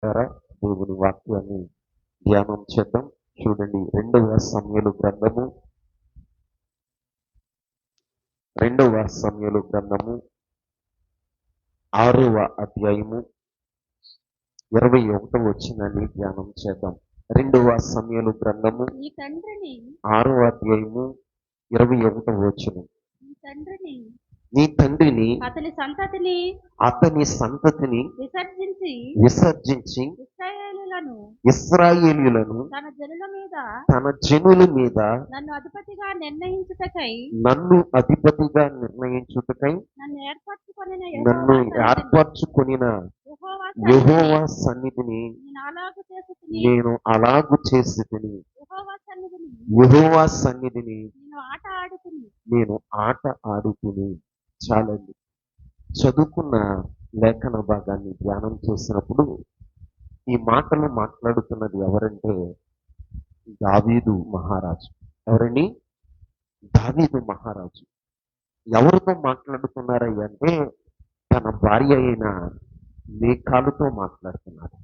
ద్వారా దేవుని వాక్యాన్ని ధ్యానం చేద్దాం. చూడండి, రెండవ సమయలు గ్రంథము 6వ అధ్యాయము 21వ వచనాన్ని ధ్యానం చేద్దాం. 2వ సమయలు గ్రంథము 6వ అధ్యాయము 21వ వచనం. నీ తండ్రిని అతని సంతతిని విసర్జించి ఇశ్రాయేలీయులను తన జనుల మీద నన్ను అధిపతిగా నిర్ణయించుటకై నన్ను ఏర్పరచుకొనిన యెహోవా సన్నిధిని నేను అలాగు చేసితిని. యెహోవా సన్నిధిని నేను ఆట ఆడుతుని. చాలండి. చదువుకున్న లేఖన భాగాన్ని ధ్యానం చేసినప్పుడు ఈ మాటలు మాట్లాడుతున్నది ఎవరంటే దావీదు మహారాజు. ఎవరండి? దావీదు మహారాజు. ఎవరితో మాట్లాడుతున్నారయ్య అంటే తన భార్య అయిన మీకాలుతో మాట్లాడుతున్నారు.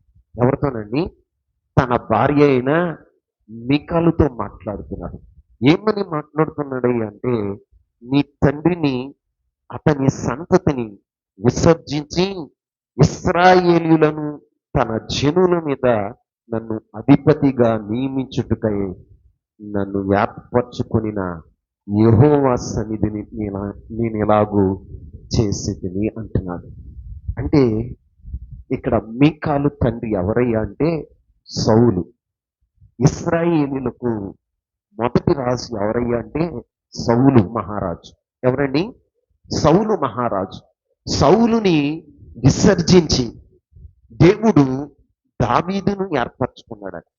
ఎవరితోనండి? తన భార్య అయిన మీకాలుతో మాట్లాడుతున్నాడు. ఏమని మాట్లాడుతున్నాడయ్య అంటే, నీ తండ్రిని అతని సంతతిని విసర్జించి ఇశ్రాయేలీయులను తన జనుల మీద నన్ను అధిపతిగా నియమించుటకై నన్ను ఏర్పరచుకొనిన యెహోవా సన్నిధిని నేను ఎలాగూ చేసితిని అంటున్నాడు. అంటే ఇక్కడ మీకాలు తండ్రి ఎవరయ్యా అంటే సౌలు. ఇశ్రాయేలీయులకు మొదటి రాజు ఎవరయ్యా అంటే సౌలు మహారాజు. ఎవరండి? సౌలు మహారాజు. సౌలుని విసర్జించి దేవుడు దావీదును ఏర్పరచుకున్నాడు.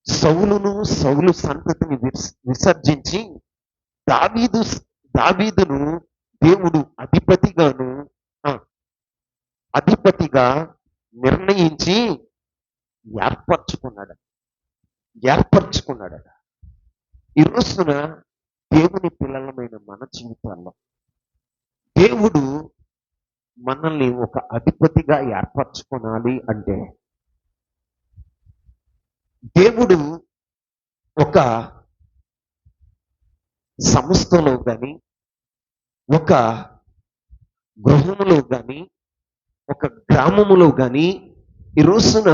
సౌలు సంతతిని విసర్జించి దావీదును దేవుడు అధిపతిగా నిర్ణయించి ఏర్పరచుకున్నాడట. ఈ రోజున దేవుని పిల్లలమైన మన జీవితాల్లో దేవుడు మనల్ని ఒక అధిపతిగా ఏర్పరచుకోవాలి అంటే, దేవుడు ఒక సంస్థలో కానీ, ఒక గృహములో కానీ, ఒక గ్రామములో కానీ, ఈ రోజున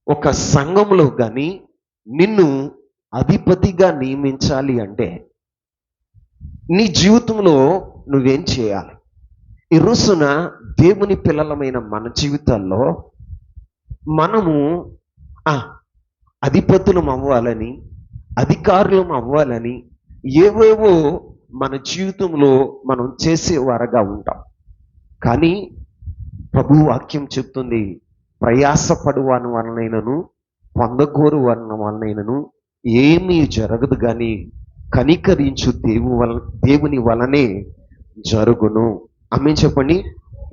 ఒక సంఘములో కానీ నిన్ను అధిపతిగా నియమించాలి అంటే నీ జీవితంలో నువ్వేం చేయాలి? ఈ రోజున దేవుని పిల్లలమైన మన జీవితాల్లో మనము అధిపతులం అవ్వాలని, అధికారులం అవ్వాలని ఏవేవో మన జీవితంలో మనం చేసేవారుగా ఉంటాం. కానీ ప్రభు వాక్యం చెప్తుంది, ప్రయాసపడు వాని వలనైనను పొందగోరు వలనైనను ఏమీ జరగదు, కానీ కనికరించు దేవుని వలనే జరుగును. ఆమేన్ చెప్పండి.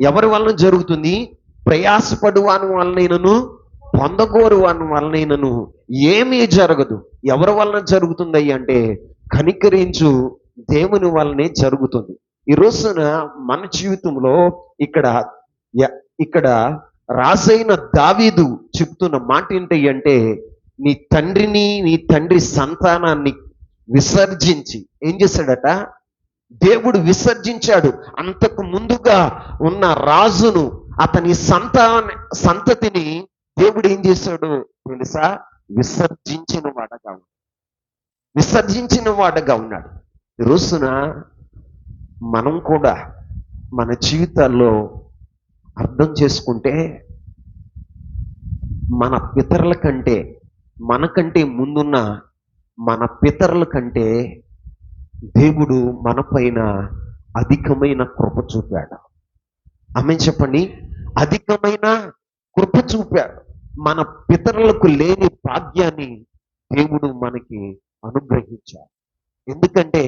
ఎవరి వలన జరుగుతుంది? ప్రయాసపడు వాని వలనైనను పొందగోరు వాని వలనైనను ఏమీ జరగదు. ఎవరి వలన జరుగుతుంది అంటే కనికరించు దేవుని వలనే జరుగుతుంది. ఈ రోజున మన జీవితంలో ఇక్కడ రాజైన దావీదు చెప్తున్న మాట ఏంటి అంటే, నీ తండ్రి సంతానాన్ని విసర్జించి ఏం చేశాడట? దేవుడు విసర్జించాడు. అంతకు ముందుగా ఉన్న రాజును, అతని సంతతిని దేవుడు ఏం చేశాడు తెలుసా? విసర్జించిన వాడగా ఉన్నాడు. ఈ రోజున మనం కూడా మన జీవితాల్లో అర్థం చేసుకుంటే, మన పితరుల కంటే, మనకంటే ముందున్న మన పితరుల కంటే దేవుడు మన పైన అధికమైన కృప చూపాడు. ఆమేన్ చెప్పండి. అధికమైన కృప చూపాడు. మన పితరులకు లేని భాగ్యాన్ని దేవుడు మనకి అనుగ్రహించాడు. ఎందుకంటే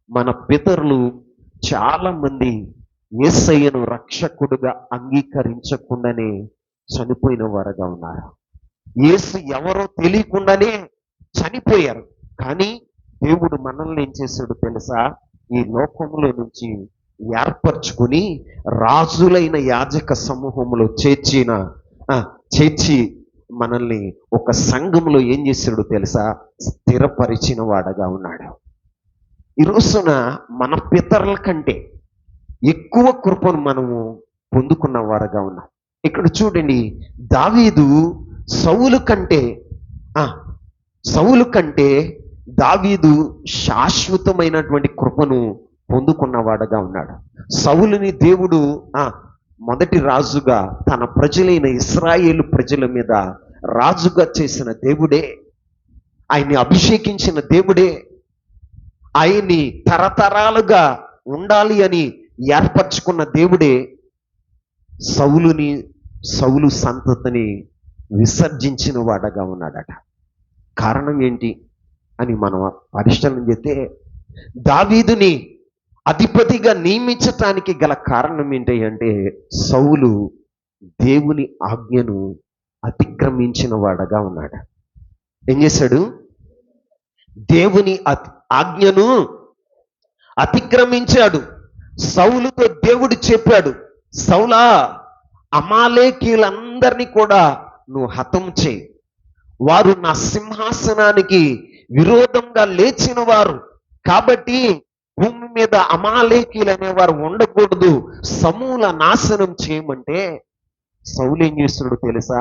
మన పితరులు చాలా మంది యేసయ్యను రక్షకుడుగా అంగీకరించకుండానే చనిపోయిన వారుగా ఉన్నారు. యేసు ఎవరో తెలియకుండానే చనిపోయారు. కానీ దేవుడు మనల్ని ఏం చేశాడు తెలుసా? ఈ లోకంలో నుంచి ఏర్పరచుకుని రాజులైన యాజక సమూహంలో చేర్చిన ఆ, చేర్చి మనల్ని ఒక సంఘంలో ఏం చేశాడో తెలుసా? స్థిరపరిచిన వాడగా ఉన్నాడు. ఈ రోజున మన పితరుల కంటే ఎక్కువ కృపను మనము పొందుకున్న వారుగా ఉన్నాం. ఇక్కడ చూడండి, దావీదు సౌలు కంటే ఆ సౌలు కంటే దావీదు శాశ్వతమైనటువంటి కృపను పొందుకున్నవాడుగా ఉన్నాడు. సౌలుని దేవుడు మొదటి రాజుగా తన ప్రజలైన ఇశ్రాయేలు ప్రజల మీద రాజుగా చేసిన దేవుడే, ఆయన్ని అభిషేకించిన దేవుడే, ఆయన్ని తరతరాలుగా ఉండాలి అని ఏర్పరచుకున్న దేవుడే సౌలు సంతతిని విసర్జించిన వాడగా ఉన్నాడట. కారణం ఏంటి అని మనం పరిశీలన చేస్తే, దావీదుని అధిపతిగా నియమించటానికి గల కారణం ఏంటి అంటే, సౌలు దేవుని ఆజ్ఞను అతిక్రమించిన వాడగా ఉన్నాడు. ఏం చేశాడు? దేవుని ఆజ్ఞను అతిక్రమించాడు. సౌలుతో దేవుడు చెప్పాడు, సౌలా, అమాలేకీయులందరినీ కూడా నువ్వు హతం చేయి. వారు నా సింహాసనానికి విరోధంగా లేచిన వారు కాబట్టి భూమి మీద అమాలేకీయులు అనేవారు ఉండకూడదు, సమూల నాశనం చేయమంటే సౌలు ఏం చేస్తున్నాడు తెలుసా?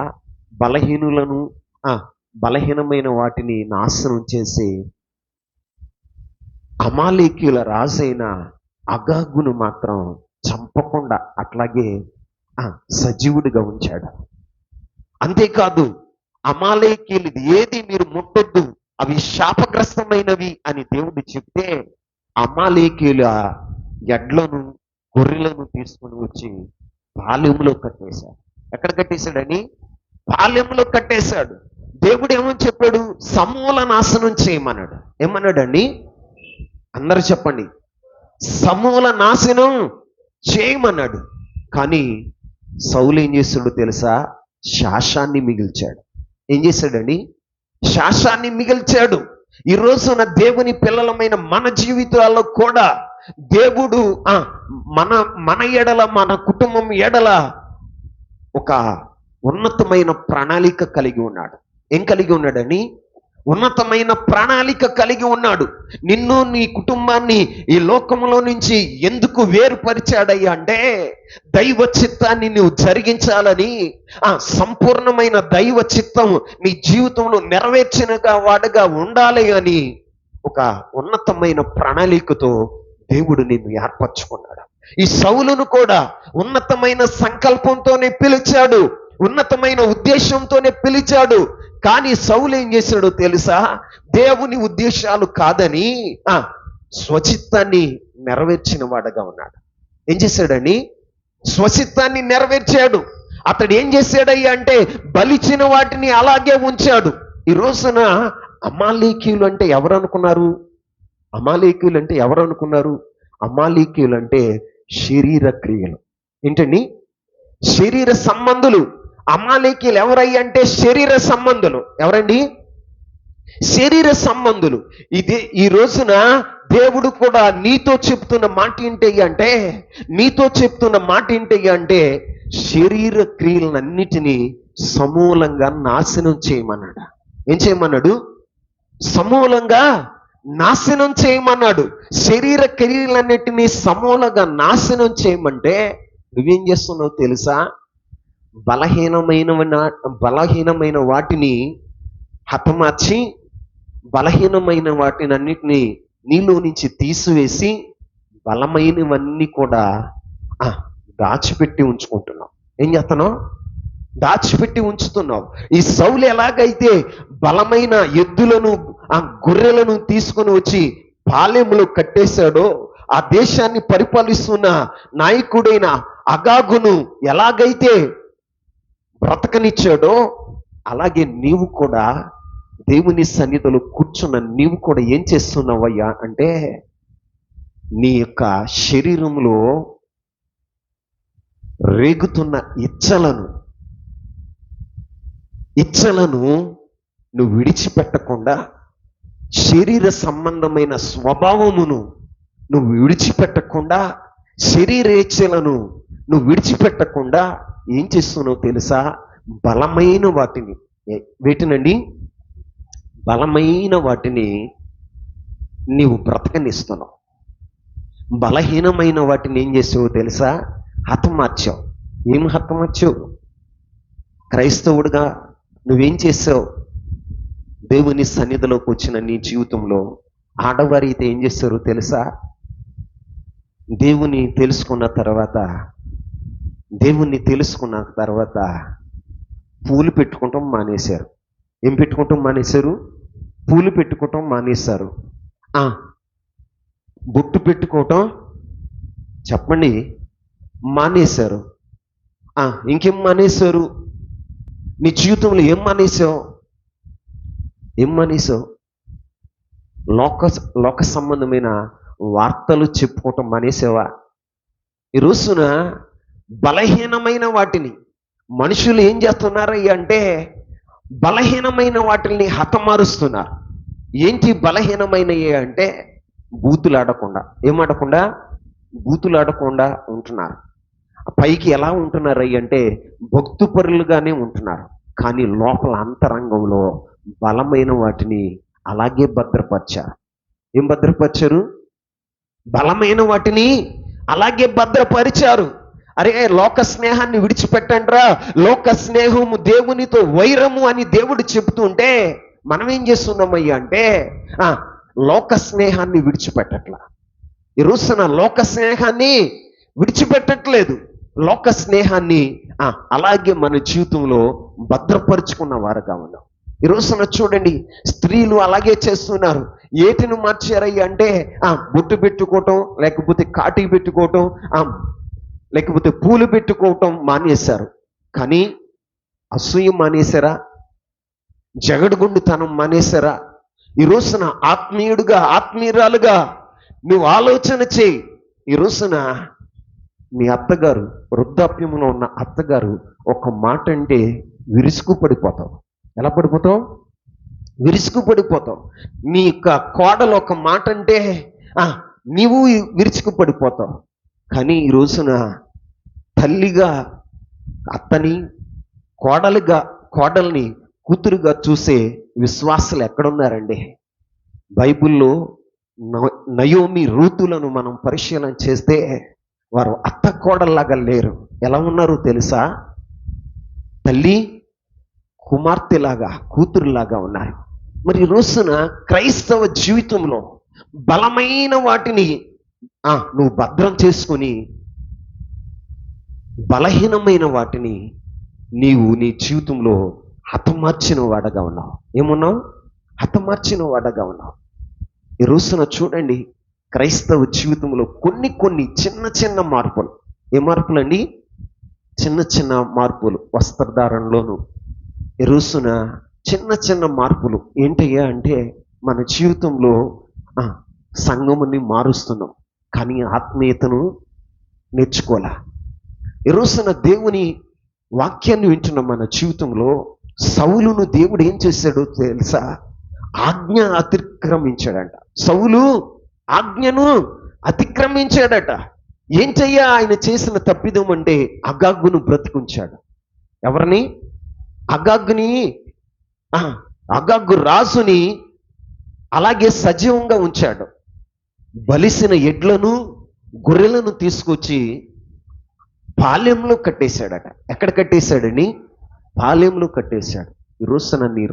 బలహీనమైన వాటిని నాశనం చేసి అమాలేకీయుల రాజైన అగాగును మాత్రం చంపకుండా అట్లాగే సజీవుడిగా ఉంచాడు. అంతేకాదు, అమాలేకీయులు ఏది మీరు ముట్టొద్దు, అవి శాపగ్రస్తమైనవి అని దేవుడు చెప్తే అమాలేకీయుల ఎడ్లను గొర్రెలను తీసుకొని వచ్చి పాలెంలో కట్టేశాడు. ఎక్కడ కట్టేశాడని? పాలెంలో కట్టేశాడు. దేవుడు ఏమని చెప్పాడు? సమూల నాశనం చేయమన్నాడు. ఏమన్నాడండి? అందరూ చెప్పండి. సమూల నాశనం చేయమన్నాడు. కానీ సౌలు ఏం చేస్తాడో తెలుసా? శాసాన్ని మిగిల్చాడు. ఏం చేశాడండి? శాసాన్ని మిగిల్చాడు. ఈ రోజున దేవుని పిల్లలమైన మన జీవితాల్లో కూడా దేవుడు మన ఎడల, మన కుటుంబం ఎడల ఒక ఉన్నతమైన ప్రణాళిక కలిగి ఉన్నాడు. ఏం కలిగి ఉన్నాడని? ఉన్నతమైన ప్రణాళిక కలిగి ఉన్నాడు. నిన్ను, నీ కుటుంబాన్ని ఈ లోకంలో నుంచి ఎందుకు వేరుపరిచాడయ్యా అంటే, దైవ చిత్తాన్ని నువ్వు జరిగించాలని, సంపూర్ణమైన దైవ చిత్తం నీ జీవితంలో నెరవేర్చిన వాడుగా ఉండాలి అని ఒక ఉన్నతమైన ప్రణాళికతో దేవుడు నిన్ను ఏర్పరచుకున్నాడు. ఈ సౌలును కూడా ఉన్నతమైన సంకల్పంతోనే పిలిచాడు, ఉన్నతమైన ఉద్దేశంతోనే పిలిచాడు. కానీ సౌలు ఏం చేశాడో తెలుసా? దేవుని ఉద్దేశాలు కాదని స్వచిత్తాన్ని నెరవేర్చిన వాడుగా ఉన్నాడు. ఏం చేశాడని? స్వచిత్తాన్ని నెరవేర్చాడు. అతడు ఏం చేశాడయ్యా అంటే, బలిచిన వాటిని అలాగే ఉంచాడు. ఈ రోజున అమాలేకీయులు అంటే ఎవరు అనుకున్నారు? అమాలేకీయులు అంటే ఎవరు అనుకున్నారు? అమాలేకీయులు అంటే శరీర క్రియలు. ఏంటండి? శరీర సంబంధులు. అమాలేకీయులు ఎవరయ్యా అంటే శరీర సంబంధులు. ఎవరండి? శరీర సంబంధులు. ఈ రోజున దేవుడు కూడా నీతో చెప్తున్న మాట ఏంటయ్యా అంటే, శరీర క్రియలన్నిటినీ సమూలంగా నాశనం చేయమన్నాడు. ఏం చేయమన్నాడు? సమూలంగా నాశనం చేయమన్నాడు. శరీర క్రియలన్నిటినీ సమూలంగా నాశనం చేయమంటే నువ్వేం చేస్తున్నావు తెలుసా? బలహీనమైన వాటిని హతమార్చి, బలహీనమైన వాటిని అన్నిటినీ నీలో నుంచి తీసివేసి, బలమైనవన్నీ కూడా దాచిపెట్టి ఉంచుకుంటున్నావు. ఏం చేస్తున్నావు? దాచిపెట్టి ఉంచుతున్నావు. ఈ సౌలు ఎలాగైతే బలమైన ఎద్దులను, గొర్రెలను తీసుకొని వచ్చి పాలెంలో కట్టేశాడో, ఆ దేశాన్ని పరిపాలిస్తున్న నాయకుడైన అగాగును ఎలాగైతే బ్రతకనిచ్చాడో, అలాగే నీవు కూడా దేవుని సన్నిధిలో కూర్చున్న నీవు కూడా ఏం చేస్తున్నావయ్యా అంటే, నీ యొక్క శరీరంలో రేగుతున్న ఇచ్చలను నువ్వు విడిచిపెట్టకుండా, శరీర సంబంధమైన స్వభావమును నువ్వు విడిచిపెట్టకుండా, శరీర ఇచ్చలను నువ్వు విడిచిపెట్టకుండా ఏం చేస్తున్నావు తెలుసా? బలమైన వాటిని, వేటినండి? బలమైన వాటిని నీవు బ్రతకనిస్తున్నావు. బలహీనమైన వాటిని ఏం చేసావు తెలుసా? హతమార్చావు. ఏం హతమార్చావు? క్రైస్తవుడిగా నువ్వేం చేసావు? దేవుని సన్నిధిలోకి వచ్చిన నీ జీవితంలో ఆడవారు అయితే ఏం చేస్తారు తెలుసా? దేవుని తెలుసుకున్న తర్వాత పూలు పెట్టుకోవటం మానేశారు. ఏం పెట్టుకోవటం మానేశారు? పూలు పెట్టుకోవటం మానేశారు. బొట్టు పెట్టుకోవటం చెప్పండి మానేశారు. ఇంకేం మానేశారు? నీ జీవితంలో ఏం మానేశావు? లోక సంబంధమైన వార్తలు చెప్పుకోవటం మానేసావా? ఈ రోజున బలహీనమైన వాటిని మనుషులు ఏం చేస్తున్నారు అంటే బలహీనమైన వాటిని హతమారుస్తున్నారు. ఏంటి బలహీనమైనవి అంటే బూతులాడకుండా ఉంటున్నారు. పైకి ఎలా ఉంటున్నారు అంటే భక్తుపరులుగానే ఉంటున్నారు, కానీ లోపల అంతరంగంలో బలమైన వాటిని అలాగే భద్రపరిచారు. ఏం భద్రపరిచారు? బలమైన వాటిని అలాగే భద్రపరిచారు. అరే, లోక స్నేహాన్ని విడిచిపెట్టండిరా, లోక స్నేహము దేవునితో వైరము అని దేవుడు చెబుతుంటే మనం ఏం చేస్తున్నామయ్యా అంటే లోక స్నేహాన్ని విడిచిపెట్టట్లా. ఈ రోజున లోక స్నేహాన్ని విడిచిపెట్టట్లేదు. లోక స్నేహాన్ని అలాగే మన జీవితంలో భద్రపరుచుకున్న వారుగా ఉన్నాం. ఈ రోజున చూడండి, స్త్రీలు అలాగే చేస్తున్నారు. ఏటిని మార్చారయ్యా అంటే బొట్టు పెట్టుకోవటం, లేకపోతే కాటికి పెట్టుకోవటం, లేకపోతే పూలు పెట్టుకోవటం మానేశారు. కానీ అసూయ మానేశారా? జగడుగుండుతనం మానేశారా? ఈ రోజున ఆత్మీయురాలుగా నువ్వు ఆలోచన చేయి. ఈ రోజున మీ అత్తగారు, వృద్ధాప్యంలో ఉన్న అత్తగారు ఒక మాట అంటే విరుసుకు పడిపోతావు. ఎలా పడిపోతావు? విరుసుకు పడిపోతావు. నీ యొక్క కోడలు ఒక మాట అంటే నీవు విరుచుకు పడిపోతావు. కానీ ఈ రోజున తల్లిగా అత్తని, కోడల్ని కూతురుగా చూసే విశ్వాసులు ఎక్కడున్నారండి? బైబిల్లో నయోమి, రూతులను మనం పరిశీలన చేస్తే వారు అత్త కోడల్లాగా లేరు. ఎలా ఉన్నారు తెలుసా? తల్లి కుమార్తెలాగా, కూతురులాగా ఉన్నారు. మరి ఈ రోజున క్రైస్తవ జీవితంలో బలమైన వాటిని నువ్వు భద్రం చేసుకుని బలహీనమైన వాటిని నీవు నీ జీవితంలో హతమార్చిన వాడగా ఉన్నావు. ఏమున్నావు? హతమార్చిన వాడగా ఉన్నావు. ఈ రోజున చూడండి, క్రైస్తవ జీవితంలో కొన్ని చిన్న చిన్న మార్పులు. ఏ మార్పులండి? చిన్న మార్పులు. వస్త్రధారణలోను ఈ రోజున చిన్న మార్పులు ఏంటయ్యా అంటే మన జీవితంలో సంఘముని మారుస్తున్నాం, కానీ ఆత్మీయతను నేర్చుకోలే. ఈ రోజున దేవుని వాక్యాన్ని వింటున్న మన జీవితంలో సౌలును దేవుడు ఏం చేశాడో తెలుసా? ఆజ్ఞ అతిక్రమించాడంట. సౌలు ఆజ్ఞను అతిక్రమించాడట. ఏం చెయ్యా ఆయన చేసిన తప్పిదం అంటే అగాగును బ్రతికించాడు. ఎవరిని? అగాగు రాజుని అలాగే సజీవంగా ఉంచాడు. బలిసిన ఎడ్లను, గొర్రెలను తీసుకొచ్చి పాలెంలో కట్టేశాడట. ఎక్కడ కట్టేశాడని? పాలెంలో కట్టేశాడు. ఈ రోజున నీ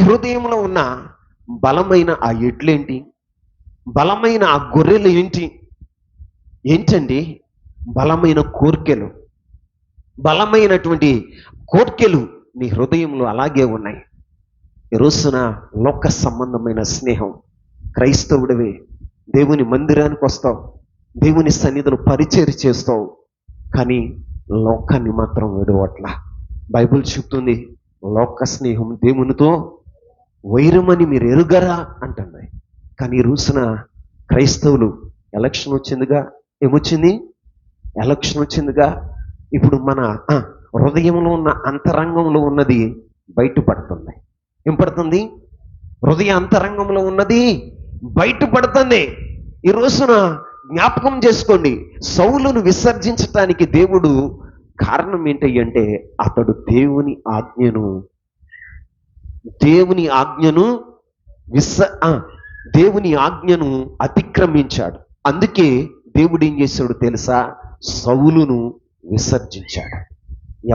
హృదయంలో ఉన్న బలమైన ఆ ఎడ్లేంటి? బలమైన ఆ గొర్రెలు ఏంటండి? బలమైన కోర్కెలు, బలమైనటువంటి కోర్కెలు నీ హృదయంలో అలాగే ఉన్నాయి. ఈ రోజున లోక సంబంధమైన స్నేహం. క్రైస్తవుడివే, దేవుని మందిరానికి వస్తావు, దేవుని సన్నిధిలో పరిచర్య చేస్తావు, కానీ లోకాన్ని మాత్రం విడవట్లా. బైబిల్ చెప్తుంది, లోక స్నేహం దేవునితో వైరమని మీరు ఎరుగరా అంటున్నాయి. కానీ ఈ రోజున క్రైస్తవులు ఎలక్షన్ వచ్చిందిగా, ఎలక్షన్ వచ్చిందిగా, ఇప్పుడు మన హృదయంలో ఉన్న అంతరంగంలో ఉన్నది బయటపడుతుంది. ఏం పడుతుంది? హృదయ అంతరంగంలో ఉన్నది బయటపడుతుంది. ఈ రోజున జ్ఞాపకం చేసుకోండి, సౌలును విసర్జించటానికి దేవుడు కారణం ఏంటంటే అతడు దేవుని ఆజ్ఞను దేవుని ఆజ్ఞను అతిక్రమించాడు. అందుకే దేవుడు ఏం చేశాడు తెలుసా? సౌలును విసర్జించాడు.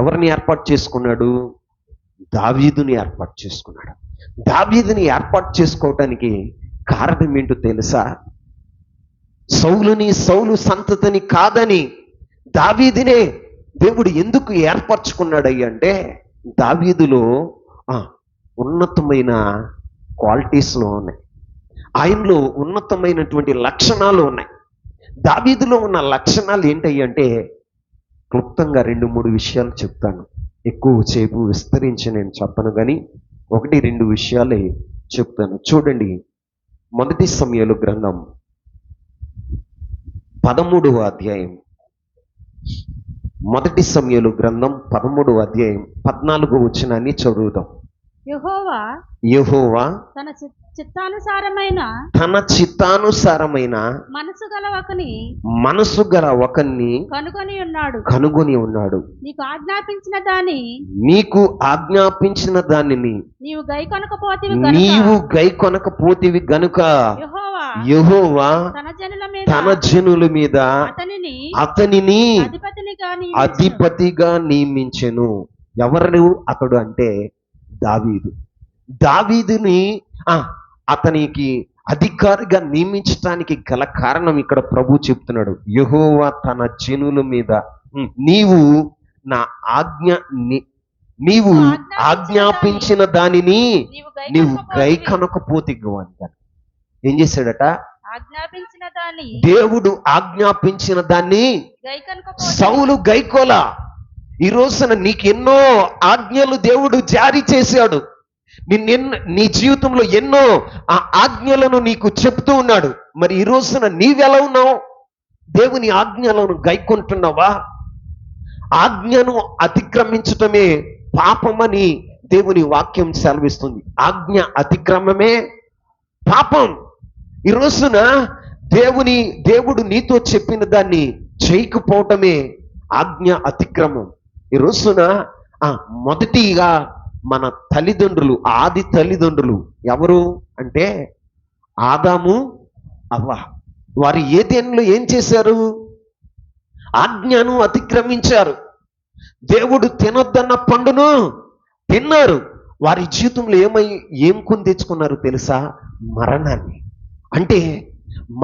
ఎవరిని ఏర్పాటు చేసుకున్నాడు? దావీదుని ఏర్పాటు చేసుకున్నాడు. దావీదుని ఏర్పాటు చేసుకోవటానికి కారణం ఏంటో తెలుసా? సౌలు సంతతిని కాదని దావీదునే దేవుడు ఎందుకు ఏర్పరచుకున్నాడయ్య అంటే, దావీదులో ఉన్నతమైన క్వాలిటీస్లో ఉన్నాయి, ఆయనలో ఉన్నతమైనటువంటి లక్షణాలు ఉన్నాయి. దావీదులో ఉన్న లక్షణాలు ఏంటంటే క్లుప్తంగా 2-3 విషయాలు చెప్తాను. ఎక్కువసేపు విస్తరించి నేను చెప్పను, కానీ 1-2 విషయాలే చెప్తాను. చూడండి, మొదటి సమూయేలు గ్రంథం 13వ అధ్యాయం. మొదటి సమూయేలు గ్రంథం 13వ అధ్యాయం 14వ వచనాన్ని చదువుదాం. యెహోవా తన చిత్తానుసారమైన మనసు గల ఒకని కనుగొని ఉన్నాడు. నీకు ఆజ్ఞాపించిన దానిని నీవు గైకొనకపోతివి గనుక యెహోవా తన జనుల మీద అతనిని అధిపతిగా నియమించెను. ఎవరు అతడు అంటే దావీదుని అతనికి అధికారిగా నియమించటానికి గల కారణం ఇక్కడ ప్రభు చెప్తున్నాడు. యెహోవా తన జనుల మీద నీవు ఆజ్ఞాపించిన దానిని నీవు గైకొనకపోతివి అంటాడు. ఏం చేశాడట? దేవుడు ఆజ్ఞాపించిన దాన్ని సౌలు గైకోలా. ఈ రోజున నీకు ఎన్నో ఆజ్ఞలు దేవుడు జారీ చేశాడు. నీ జీవితంలో ఎన్నో ఆ ఆజ్ఞలను నీకు చెప్తూ ఉన్నాడు. మరి ఈ రోజున నీవెలా ఉన్నావు? దేవుని ఆజ్ఞలను గైకొంటున్నావా? ఆజ్ఞను అతిక్రమించటమే పాపమని దేవుని వాక్యం సెలవిస్తుంది. ఆజ్ఞ అతిక్రమమే పాపం. ఈ రోజున దేవుడు నీతో చెప్పిన దాన్ని చేయకపోవటమే ఆజ్ఞ అతిక్రమం. ఈ రోజున మొదటిగా మన తల్లిదండ్రులు, ఆది తల్లిదండ్రులు ఎవరు అంటే ఆదాము, అవ్వ. వారు ఏదెన్లో ఏం చేశారు? ఆజ్ఞను అతిక్రమించారు. దేవుడు తినొద్దన్న పండును తిన్నారు. వారి జీవితంలో ఏం కొని తెచ్చుకున్నారు తెలుసా? మరణాన్ని. అంటే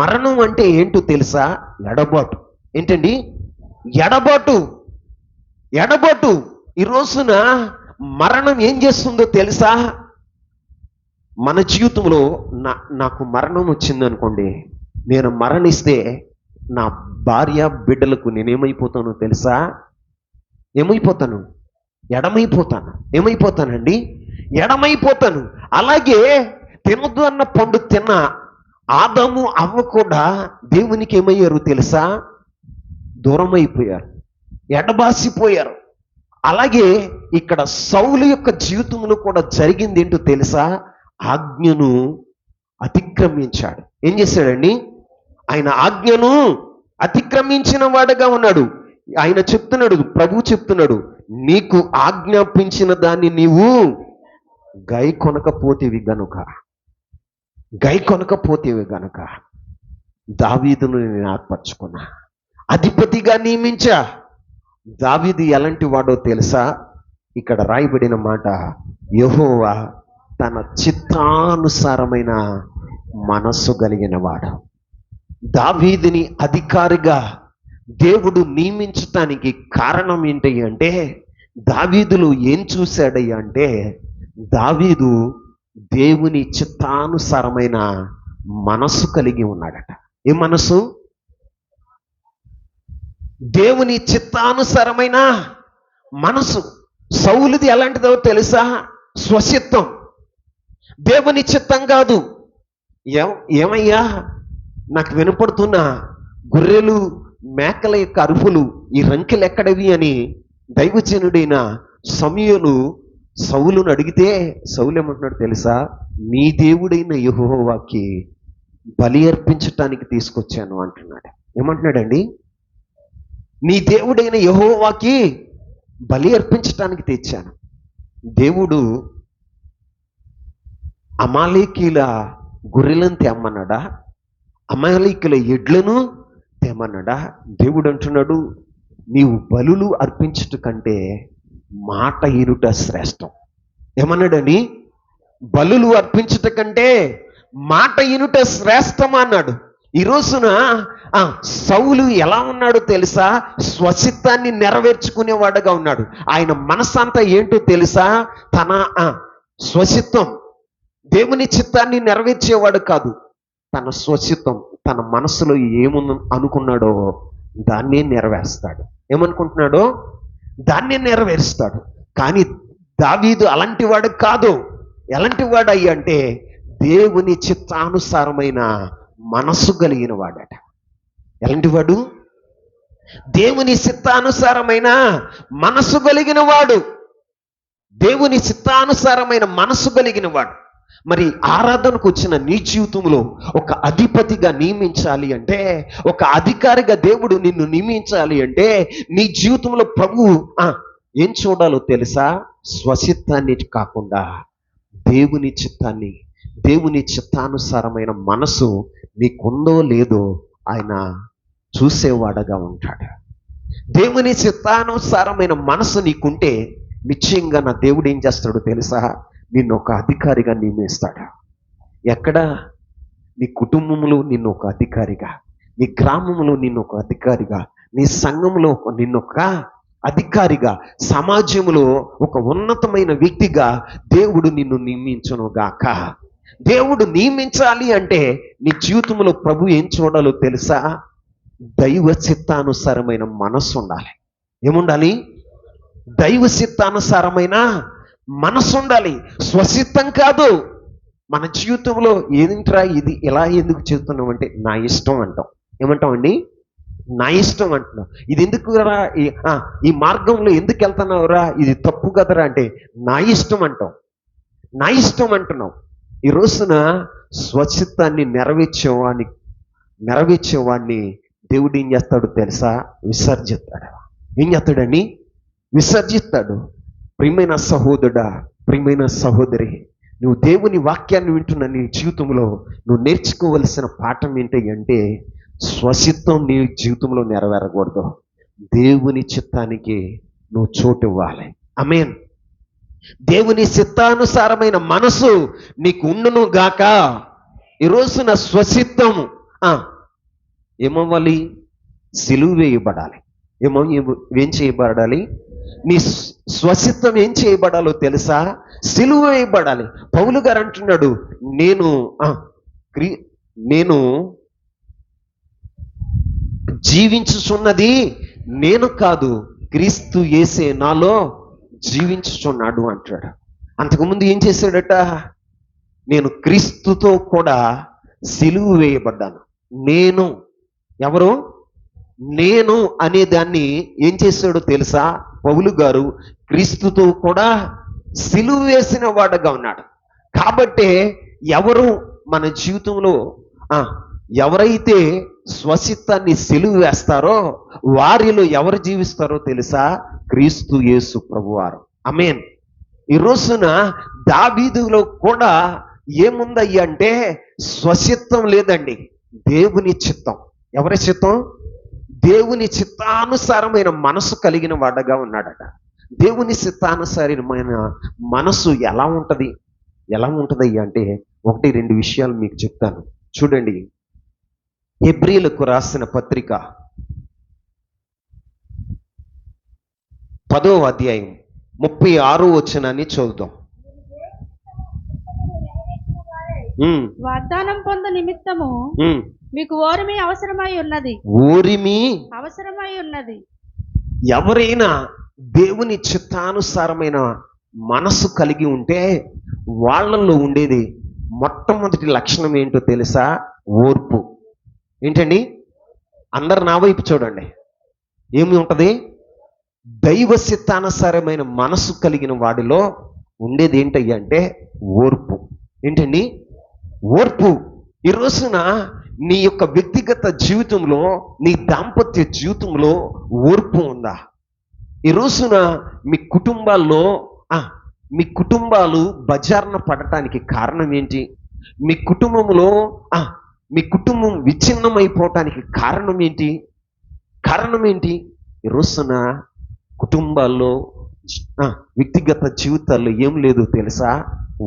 మరణం అంటే ఏంటో తెలుసా? ఎడబాటు. ఏంటండి? ఎడబాటు. ఈ రోజున మరణం ఏం చేస్తుందో తెలుసా? మన జీవితంలో నాకు మరణం వచ్చిందనుకోండి, నేను మరణిస్తే నా భార్య బిడ్డలకు నేనేమైపోతానో తెలుసా? ఏమైపోతానండి? ఎడమైపోతాను. అలాగే తినొద్దు అన్న పండు తిన్న ఆదాము, అవ్వ కూడా దేవునికి ఏమయ్యారు తెలుసా? దూరం అయిపోయారు, ఎడబాసిపోయారు. అలాగే ఇక్కడ సౌలు యొక్క జీవితంలో కూడా జరిగింది ఏంటో తెలుసా? ఆజ్ఞను అతిక్రమించాడు. ఏం చేశాడండి? ఆయన ఆజ్ఞను అతిక్రమించిన వాడుగా ఉన్నాడు. ఆయన చెప్తున్నాడు, ప్రభు చెప్తున్నాడు, నీకు ఆజ్ఞాపించిన దాన్ని నీవు గైకొనకపోతేవి గనుక దావీదును నేను ఏర్పరచుకున్నా, అధిపతిగా నియమించా. దావీదు ఎలాంటి వాడో తెలుసా? ఇక్కడ రాయబడిన మాట, యెహోవా తన చిత్తానుసారమైన మనస్సు కలిగిన వాడు. దావీదుని అధికారిగా దేవుడు నియమించటానికి కారణం ఏంటి అంటే, దావీదులో ఏం చూశాడయ్యా అంటే, దావీదు దేవుని చిత్తానుసారమైన మనస్సు కలిగి ఉన్నాడట. ఏ మనస్సు? దేవుని చిత్తానుసారమైన మనసు. సౌలుది ఎలాంటిదో తెలుసా? స్వచిత్తం, దేవుని చిత్తం కాదు. ఏమయ్యా నాకు వినపడుతున్న గొర్రెలు మేకల యొక్క అరుపులు, ఈ రంకెలు ఎక్కడవి అని దైవజనుడైన సమూయేలు సౌలును అడిగితే, సౌలు ఏమంటున్నాడు తెలుసా? నీ దేవుడైన యెహోవాకి బలి అర్పించటానికి తీసుకొచ్చాను అంటున్నాడు. ఏమంటున్నాడండి? నీ దేవుడైన యెహోవాకి బలి అర్పించటానికి తెచ్చాను. దేవుడు అమాలేకీల గొర్రెలను తేమన్నాడా? అమాలేకీల ఎడ్లను తేమన్నాడా? దేవుడు అంటున్నాడు, నీవు బలులు అర్పించుట కంటే మాట ఇనుట శ్రేష్టం. ఏమన్నాడని? బలులు అర్పించుట కంటే మాట ఇనుట శ్రేష్టం అన్నాడు. ఈ రోజున సౌలు ఎలా ఉన్నాడో తెలుసా? స్వచిత్తాన్ని నెరవేర్చుకునేవాడుగా ఉన్నాడు. ఆయన మనసంతా ఏంటో తెలుసా? తన స్వచిత్తం, దేవుని చిత్తాన్ని నెరవేర్చేవాడు కాదు. తన స్వచిత్తం, తన మనసులో ఏముంది అనుకున్నాడో దాన్నే నెరవేరుస్తాడు. ఏమనుకుంటున్నాడో దాన్నే నెరవేరుస్తాడు. కానీ దావీదు అలాంటి వాడు కాదు. ఎలాంటి వాడు అంటే దేవుని చిత్తానుసారమైన మనసు కలిగిన వాడట. ఎలాంటి వాడు? దేవుని చిత్తానుసారమైన మనసు కలిగిన వాడు. దేవుని చిత్తానుసారమైన మనసు కలిగిన వాడు. మరి ఆరాధనకు వచ్చిన నీ జీవితంలో ఒక అధిపతిగా నియమించాలి అంటే, ఒక అధికారిగా దేవుడు నిన్ను నియమించాలి అంటే, నీ జీవితంలో ప్రభువు ఏం చూడాలో తెలుసా? స్వచిత్తాన్ని కాకుండా దేవుని చిత్తాన్ని, దేవుని చిత్తానుసారమైన మనసు నీకుందో లేదో ఆయన చూసేవాడగా ఉంటాడు. దేవుని చిత్తానుసారమైన మనసు నీకుంటే నిశ్చయంగా నా దేవుడు ఏం చేస్తాడో తెలుసా? నిన్ను ఒక అధికారిగా నియమిస్తాడు. ఎక్కడ? నీ కుటుంబంలో నిన్ను ఒక అధికారిగా, నీ గ్రామంలో నిన్ను ఒక అధికారిగా, నీ సంఘంలో నిన్నొక అధికారిగా, సమాజంలో ఒక ఉన్నతమైన వ్యక్తిగా దేవుడు నిన్ను నియమించును గాక. దేవుడు నియమించాలి అంటే నీ జీవితంలో ప్రభు ఏం చూడాలో తెలుసా? దైవ చిత్తానుసారమైన మనస్సు ఉండాలి. ఏముండాలి? దైవ చిత్తానుసారమైన మనసు ఉండాలి. స్వచిత్తం కాదు. మన జీవితంలో ఏంట్రా ఇది ఇలా ఎందుకు చెబుతున్నాం అంటే నా ఇష్టం అంటాం. ఏమంటామండి? నా ఇష్టం అంటున్నావు. ఇది ఎందుకురా, ఈ మార్గంలో ఎందుకు వెళ్తున్నావురా, ఇది తప్పు కదరా అంటే నా ఇష్టం అంటాం. నా ఇష్టం అంటున్నావు. ఈ రోజున స్వచిత్తాన్ని నెరవేర్చేవాడిని దేవుడు ఏం చేస్తాడు తెలుసా? విసర్జిస్తాడు. ఏం చేస్తాడని? విసర్జిస్తాడు. ప్రియమైన సహోదరుడా, ప్రియమైన సహోదరి, నువ్వు దేవుని వాక్యాన్ని వింటున్న నీ జీవితంలో నువ్వు నేర్చుకోవలసిన పాఠం ఏంటి అంటే, స్వచిత్తం నీ జీవితంలో నెరవేరకూడదు. దేవుని చిత్తానికి నువ్వు చోటు ఇవ్వాలి. ఆమేన్. దేవుని చిత్తానుసారమైన మనసు నీకు ఉండును గాక. ఈ రోజున స్వచిత్తం ఏమవ్వాలి? సిలువ వేయబడాలి. ఏం చేయబడాలి? నీ స్వచిత్తం ఏం చేయబడాలో తెలుసా? సిలువ వేయబడాలి. పౌలు గారు అంటున్నాడు, నేను జీవించుచున్నది నేను కాదు, క్రీస్తు యేసే నాలో జీవించుచున్నాడు అంటాడు. అంతకుముందు ఏం చేశాడట? నేను క్రీస్తుతో కూడా సిలువ వేయబడ్డాను. నేను ఎవరు? నేను అనే దాన్ని ఏం చేశాడో తెలుసా? పౌలు గారు క్రీస్తుతో కూడా సిలువ వేసిన వాడుగా ఉన్నాడు. కాబట్టే ఎవరు మన జీవితంలో ఎవరైతే స్వచిత్తాన్ని సిలువ వేస్తారో వారిలో ఎవరు జీవిస్తారో తెలుసా? క్రీస్తు యేసు ప్రభువారు. ఆమేన్. ఈ రోజున దావీదులో కూడా ఏముందయ్యి అంటే స్వచిత్తం లేదండి, దేవుని చిత్తం. ఎవరి చిత్తం? దేవుని చిత్తానుసారమైన మనసు కలిగిన వాడగా ఉన్నాడట. దేవుని చిత్తానుసారమైన మనసు ఎలా ఉంటది అంటే 1-2 విషయాలు మీకు చెప్తాను. చూడండి, హెబ్రీయులకు రాసిన పత్రిక 10వ అధ్యాయం 36వ వచనాన్ని చదువుదాం. వాగ్దానం పొందు నిమిత్తము మీకు ఓరిమి అవసరమై ఉన్నది. ఎవరైనా దేవుని చిత్తానుసారమైన మనసు కలిగి ఉంటే వాళ్ళల్లో ఉండేది మొట్టమొదటి లక్షణం ఏంటో తెలుసా? ఓర్పు. ఏంటండి? అందరు నా వైపు చూడండి. ఏమి ఉంటది? దైవ చిత్తానుసారమైన మనసు కలిగిన వాడిలో ఉండేది ఏంటయ్యా అంటే ఓర్పు. ఏంటండి? ఓర్పు. ఈ రోజున నీ యొక్క వ్యక్తిగత జీవితంలో, నీ దాంపత్య జీవితంలో ఓర్పు ఉందా? ఈ రోజున మీ కుటుంబాల్లో మీ కుటుంబాలు బజార్న పడటానికి కారణం ఏంటి? మీ కుటుంబంలో మీ కుటుంబం విచ్ఛిన్నమైపోవటానికి కారణం ఏంటి? ఈ రోజున కుటుంబాల్లో వ్యక్తిగత జీవితాల్లో ఏం లేదు తెలుసా?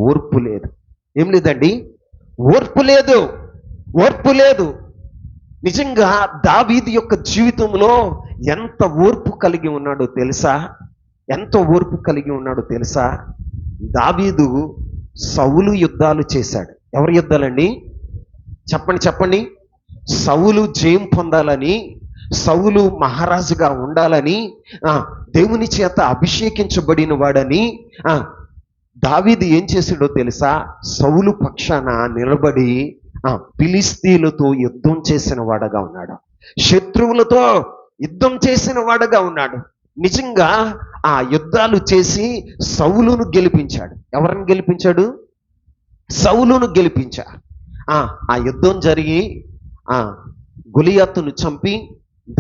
ఓర్పు లేదు. ఏం లేదండి? ఓర్పు లేదు. నిజంగా దావీదు యొక్క జీవితంలో ఎంత ఓర్పు కలిగి ఉన్నాడో తెలుసా? దావీదు సౌలు యుద్ధాలు చేశాడు. ఎవరి యుద్ధాలండి? చెప్పండి. సౌలు జయం పొందాలని, సౌలు మహారాజుగా ఉండాలని, దేవుని చేత అభిషేకించబడిన వాడని దావీదు ఏం చేశాడో తెలుసా? సౌలు పక్షాన నిలబడి ఫిలిస్తీయులతో యుద్ధం చేసిన వాడుగా ఉన్నాడు. శత్రువులతో యుద్ధం చేసిన వాడుగా ఉన్నాడు. నిజంగా ఆ యుద్ధాలు చేసి సౌలును గెలిపించాడు. ఎవరిని గెలిపించాడు? సౌలును గెలిపించాడు. ఆ యుద్ధం జరిగి గొలియాతును చంపి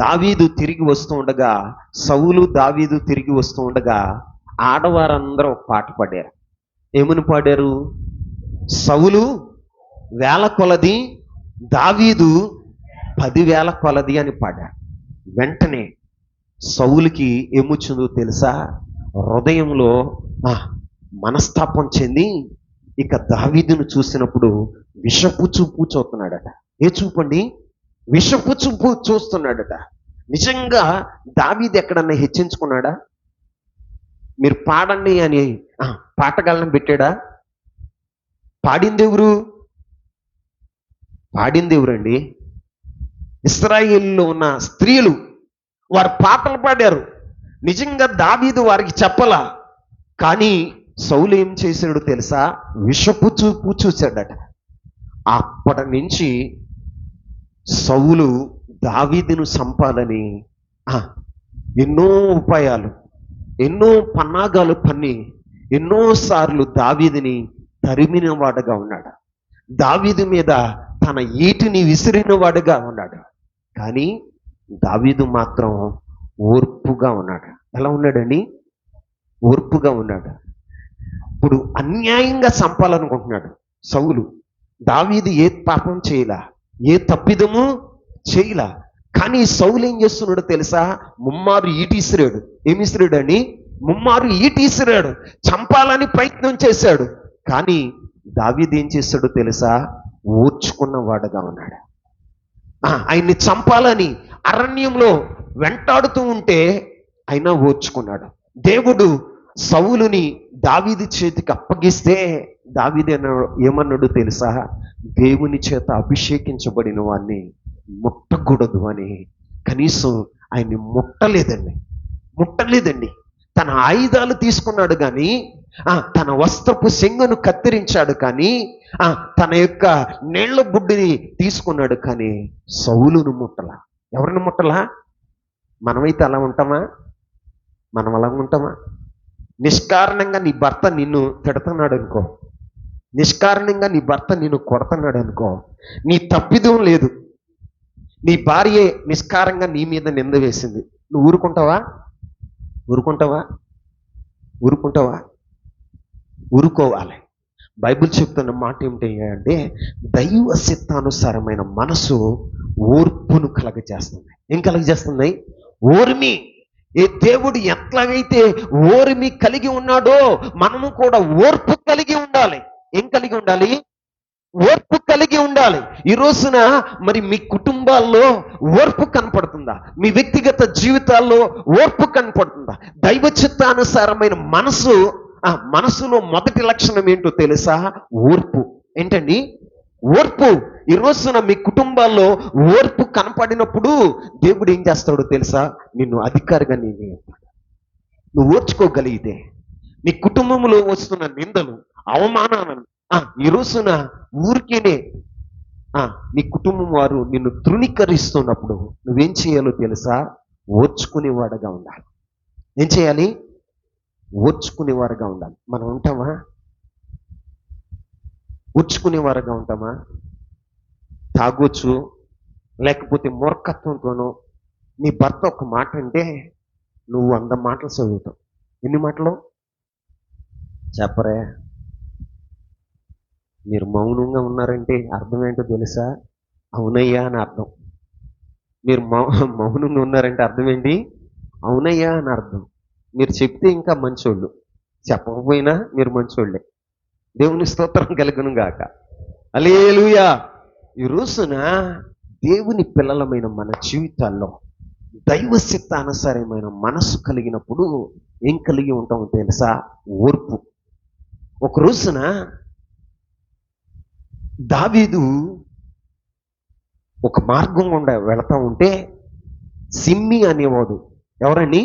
దావీదు తిరిగి వస్తూ ఉండగా, సౌలు దావీదు తిరిగి వస్తూ ఉండగా ఆడవారందరూ ఒక పాట పాడారు. ఏమని పాడారు? సౌలు 1000 కొలది, దావీదు 10,000 కొలది అని పాడారు. వెంటనే సౌలుకి ఏమొచ్చిందో తెలుసా? హృదయంలో మనస్తాపం చెంది ఇక దావీదును చూసినప్పుడు విషపు చూపు చూస్తున్నాడట. ఏ చూపండి? విషపు చూపు చూస్తున్నాడట. నిజంగా దావీదు ఎక్కడన్నా హెచ్చించుకున్నాడా? మీరు పాడండి అని పాటగాళ్ళని పెట్టాడా? పాడిందెవరండి? ఇశ్రాయేలులో ఉన్న స్త్రీలు. వారు పాటలు పాడారు. నిజంగా దావీదు వారికి చెప్పలా. కానీ సౌలు ఏం చేశాడు తెలుసా? విషపు చూపు చూశాడట. అప్పటి నుంచి సౌలు దావీదును చంపాలని ఎన్నో ఉపాయాలు, ఎన్నో పన్నాగాలు పన్ని ఎన్నోసార్లు దావీదుని తరిమిన వాడుగా ఉన్నాడు. దావీదు మీద తన ఈటిని విసిరిన వాడుగా ఉన్నాడు. కానీ దావీదు మాత్రం ఓర్పుగా ఉన్నాడు. ఎలా ఉన్నాడండి? ఓర్పుగా ఉన్నాడు. ఇప్పుడు అన్యాయంగా చంపాలనుకుంటున్నాడు సౌలు. దావీదు ఏ పాపం చేయలా, ఏ తప్పిదము చేయలా. కానీ సౌలు ఏం చేస్తున్నాడో తెలుసా? ముమ్మారు ఈటీసిరాడు. ఏమిసిరాడని? ముమ్మారు ఈటీసిరాడు. చంపాలని ప్రయత్నం చేశాడు. కానీ దావీదు ఏం చేశాడో తెలుసా? ఓర్చుకున్న వాడుగా ఉన్నాడు. ఆయన్ని చంపాలని అరణ్యంలో వెంటాడుతూ ఉంటే అయినా ఓర్చుకున్నాడు. దేవుడు సౌలుని దావీదు చేతికి అప్పగిస్తే దావీదు ఏమన్నాడు తెలుసా? దేవుని చేత అభిషేకించబడిన వాడిని ముట్టకూడదు అని. కనీసం ఆయన్ని ముట్టలేదండి. తన ఆయుధాలు తీసుకున్నాడు కానీ, తన వస్త్రపు సెంగును కత్తిరించాడు కానీ, తన యొక్క నీళ్ల బుడ్డిని తీసుకున్నాడు కానీ సౌలును ముట్టలా. ఎవరిని ముట్టలా? మనమైతే అలా ఉంటామా? మనం అలా ఉంటామా? నిష్కారణంగా నీ భర్త నిన్ను తిడుతున్నాడు అనుకో, నిష్కారణంగా నీ భర్త నిన్ను కొడుతున్నాడు అనుకో, నీ తప్పిదం లేదు, నీ భార్యే నిష్కారంగా నీ మీద నింద వేసింది, నువ్వు ఊరుకుంటావా? ఊరుకోవాలి. బైబిల్ చెప్తున్న మాట ఏమిటి అంటే, దైవ చిత్తానుసారమైన మనసు ఓర్పును కలగజేస్తుంది. ఏం కలగజేస్తుంది? ఓర్మి. ఏ దేవుడు ఎట్లాగైతే ఓర్మి కలిగి ఉన్నాడో మనము కూడా ఓర్పు కలిగి ఉండాలి. ఏం కలిగి ఉండాలి? ఓర్పు కలిగి ఉండాలి. ఈ రోజున మరి మీ కుటుంబాల్లో ఓర్పు కనపడుతుందా? మీ వ్యక్తిగత జీవితాల్లో ఓర్పు కనపడుతుందా? దైవ చిత్తానుసారమైన మనసులో మొదటి లక్షణం ఏంటో తెలుసా? ఓర్పు. ఏంటండి? ఓర్పు. ఈ రోజున మీ కుటుంబాల్లో ఓర్పు కనపడినప్పుడు దేవుడు ఏం చేస్తాడో తెలుసా? నిన్ను అధికారిగా నువ్వు ఓర్చుకోగలిగితే నీ కుటుంబంలో వస్తున్న నిందలు, అవమానాలను ఈ రోజున ఊరికేనే నీ కుటుంబం వారు నిన్ను తృణీకరిస్తున్నప్పుడు నువ్వేం చేయాలో తెలుసా? ఓర్చుకునేవాడుగా ఉండాలి. ఏం చేయాలి? ఓర్చుకునేవారుగా ఉండాలి. మనం ఉంటామా? ఓర్చుకునేవారుగా ఉంటామా? తాగొచ్చు, లేకపోతే మూర్ఖత్వంతోనో నీ భర్త ఒక మాట అంటే నువ్వు 100 మాటలు చదువుతావు. ఎన్ని మాటలు చెప్పరే? మీరు మౌనంగా ఉన్నారంటే అర్థం ఏంటో తెలుసా? అవునయ్యా అని అర్థం. మీరు మౌనంగా ఉన్నారంటే అర్థం ఏంటి? అవునయ్యా అని అర్థం. మీరు చెప్తే ఇంకా మంచోళ్ళు, చెప్పకపోయినా మీరు మంచోళ్ళే. దేవుని స్తోత్రం కలుగును గాక. హల్లెలూయా. ఈ రోజున దేవుని పిల్లలమైన మన జీవితాల్లో దైవ చిత్తానుసారమైన మనసు కలిగినప్పుడు ఏం కలిగి ఉంటామో తెలుసా? ఓర్పు. ఒక రోజున దావీదు ఒక మార్గం గుండా వెళతా ఉంటే సిమ్మి అనేవాడు, ఎవరండి?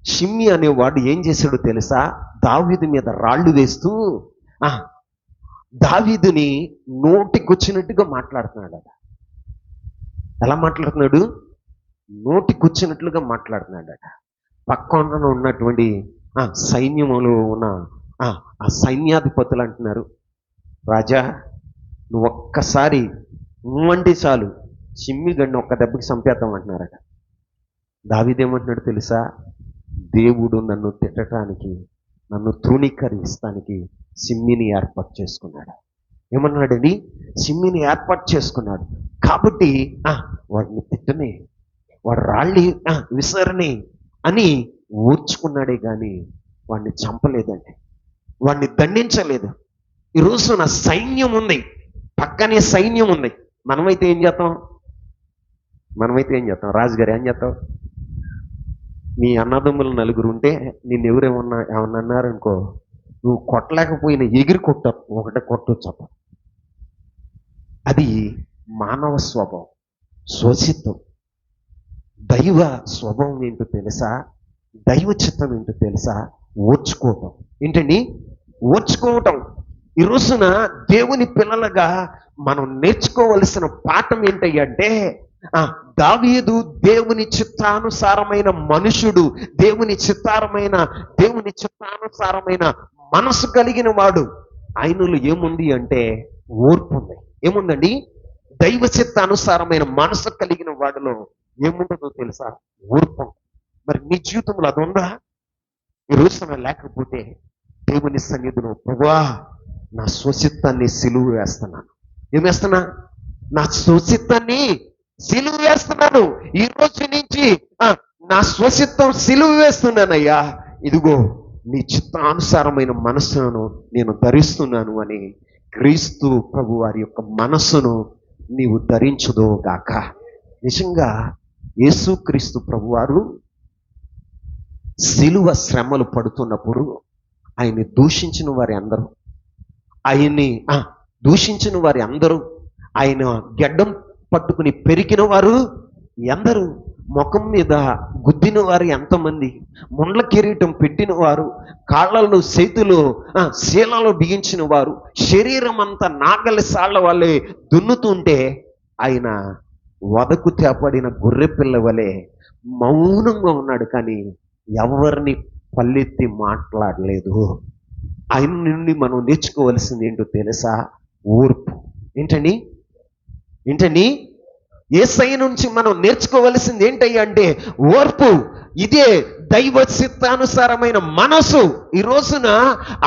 షిమ్మి అనేవాడు ఏం చేశాడో తెలుసా? దావీదు మీద రాళ్ళు వేస్తూ దావీదుని నోటికొచ్చినట్టుగా మాట్లాడుతున్నాడట. ఎలా మాట్లాడుతున్నాడు? నోటికొచ్చినట్లుగా మాట్లాడుతున్నాడట. పక్కన ఉన్నటువంటి సైన్యములో ఉన్న ఆ సైన్యాధిపతులు అంటున్నారు, రాజా నువ్వు ఒక్కసారి అంటే చాలు చిమ్మి గడిని ఒక్క దెబ్బకి చంపేద్దాం అంటున్నారట. దావీదేమంటున్నాడు తెలుసా? దేవుడు నన్ను తిట్టడానికి, నన్ను తృణీకరిస్తానికి సిమ్మిని ఏర్పాటు చేసుకున్నాడు. ఏమన్నాడండి? సిమ్మిని ఏర్పాటు చేసుకున్నాడు కాబట్టి వాడిని తిట్టని, వాడు రాళ్ళి విసరని అని ఓర్చుకున్నాడే కానీ వాడిని చంపలేదండి, వాడిని దండించలేదు. ఈరోజు నా సైన్యం ఉంది, పక్కనే సైన్యం ఉంది. మనమైతే ఏం చేస్తాం? రాజుగారు ఏం చేస్తావు? నీ అన్నదమ్ములు 4 ఉంటే నిన్ను ఏమన్నా అన్నారనుకో, నువ్వు కొట్టలేకపోయినా ఎగిరి ఒకటే కొట్టొచ్చు. అది మానవ స్వభావం, స్వచిత్తం. దైవ స్వభావం ఏంటో తెలుసా? దైవ చిత్తం ఏంటో తెలుసా? ఓర్చుకోవటం. ఏంటండి? ఓర్చుకోవటం. ఈ రోజున దేవుని పిల్లలుగా మనం నేర్చుకోవలసిన పాఠం ఏంటంటే, దావీదు దేవుని చిత్తానుసారమైన మనుషుడు, దేవుని చిత్తానుసారమైన మనసు కలిగిన వాడు. ఆయనలో ఏముంది అంటే ఓర్పు ఉంది. ఏముందండి? దైవ చిత్తానుసారమైన మనసు కలిగిన వాడిలో ఏముంటుందో తెలుసా? ఓర్పు. మరి నీ జీవితంలో అది ఉందా? ఈ రోజున లేకపోతే దేవుని సన్నిధిలో, ప్రభువా నా స్వచిత్తాన్ని సిలువ వేస్తున్నాను. ఏం వేస్తున్నా? నా స్వచిత్తాన్ని సిలువ వేస్తున్నాను. ఈ రోజు నుంచి నా స్వచిత్తం సిలువ వేస్తున్నానయ్యా. ఇదిగో నీ చిత్తానుసారమైన మనస్సును నేను ధరిస్తున్నాను అని క్రీస్తు ప్రభు వారి యొక్క మనస్సును నీవు ధరించుదో గాక. నిజంగా యేసుక్రీస్తు ప్రభువారు సిలువ శ్రమలు పడుతున్నప్పుడు ఆయన్ని దూషించిన వారి అందరూ, ఆయన గెడ్డం పట్టుకుని పెరిగిన వారు ఎందరు, ముఖం మీద గుద్దిన వారు ఎంతమంది, ముండ్ల కిరీటం పెట్టిన వారు, కాళ్ళలో చేతులు శీలలో బిగించిన వారు, శరీరం అంతా నాగలి సాళ్ల వల్లే దున్నుతుంటే ఆయన వదకు తేపడిన గొర్రె పిల్ల వలె మౌనంగా ఉన్నాడు. కానీ ఎవరిని పల్లెత్తి మాట్లాడలేదు. ఆయన నుండి మనం నేర్చుకోవలసింది ఏంటో తెలుసా? ఓర్పు. ఏంటండి? యేసయ్య నుంచి మనం నేర్చుకోవలసింది ఏంటంటే ఓర్పు. ఇదే దైవ చిత్తానుసారమైన మనసు. ఈ రోజున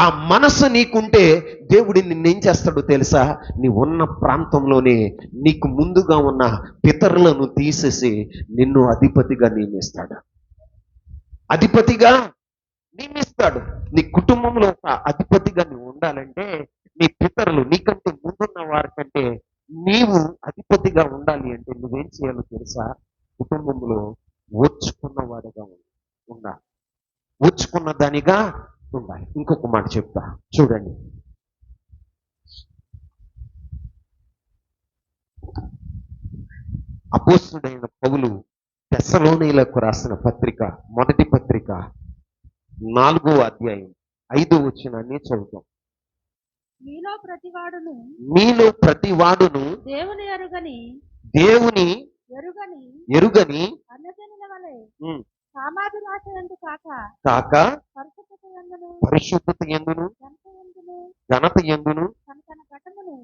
ఆ మనసు నీకుంటే దేవుడు నిన్నేం చేస్తాడో తెలుసా? నీ ఉన్న ప్రాంతంలోనే నీకు ముందుగా ఉన్న పితరులను తీసేసి నిన్ను అధిపతిగా నియమిస్తాడు. నీ కుటుంబంలో ఒక అధిపతిగా నువ్వు ఉండాలంటే నీ పితరులు, నీకంటే ముందున్న వారి కంటే నీవు అధిపతిగా ఉండాలి అంటే నువ్వేం చేయాలో తెలుసా? కుటుంబంలో ఓర్చుకున్నవాడిగా ఉండాలి, ఓర్చుకున్న దానిగా ఉండాలి. ఇంకొక మాట చెప్తా చూడండి. అపోస్తుడైన పౌలు తెస్సలోనీయులకు రాసిన పత్రిక, మొదటి పత్రిక 4వ అధ్యాయం 5వ వచనాన్ని చదువుతాం. మీలో ప్రతి వాడును దేవుని ఎరుగని అన్యజనుల వలె కామాభిలాష యందు కాక పరిశుద్ధత యందును ఘనత యందును తన ఘటమును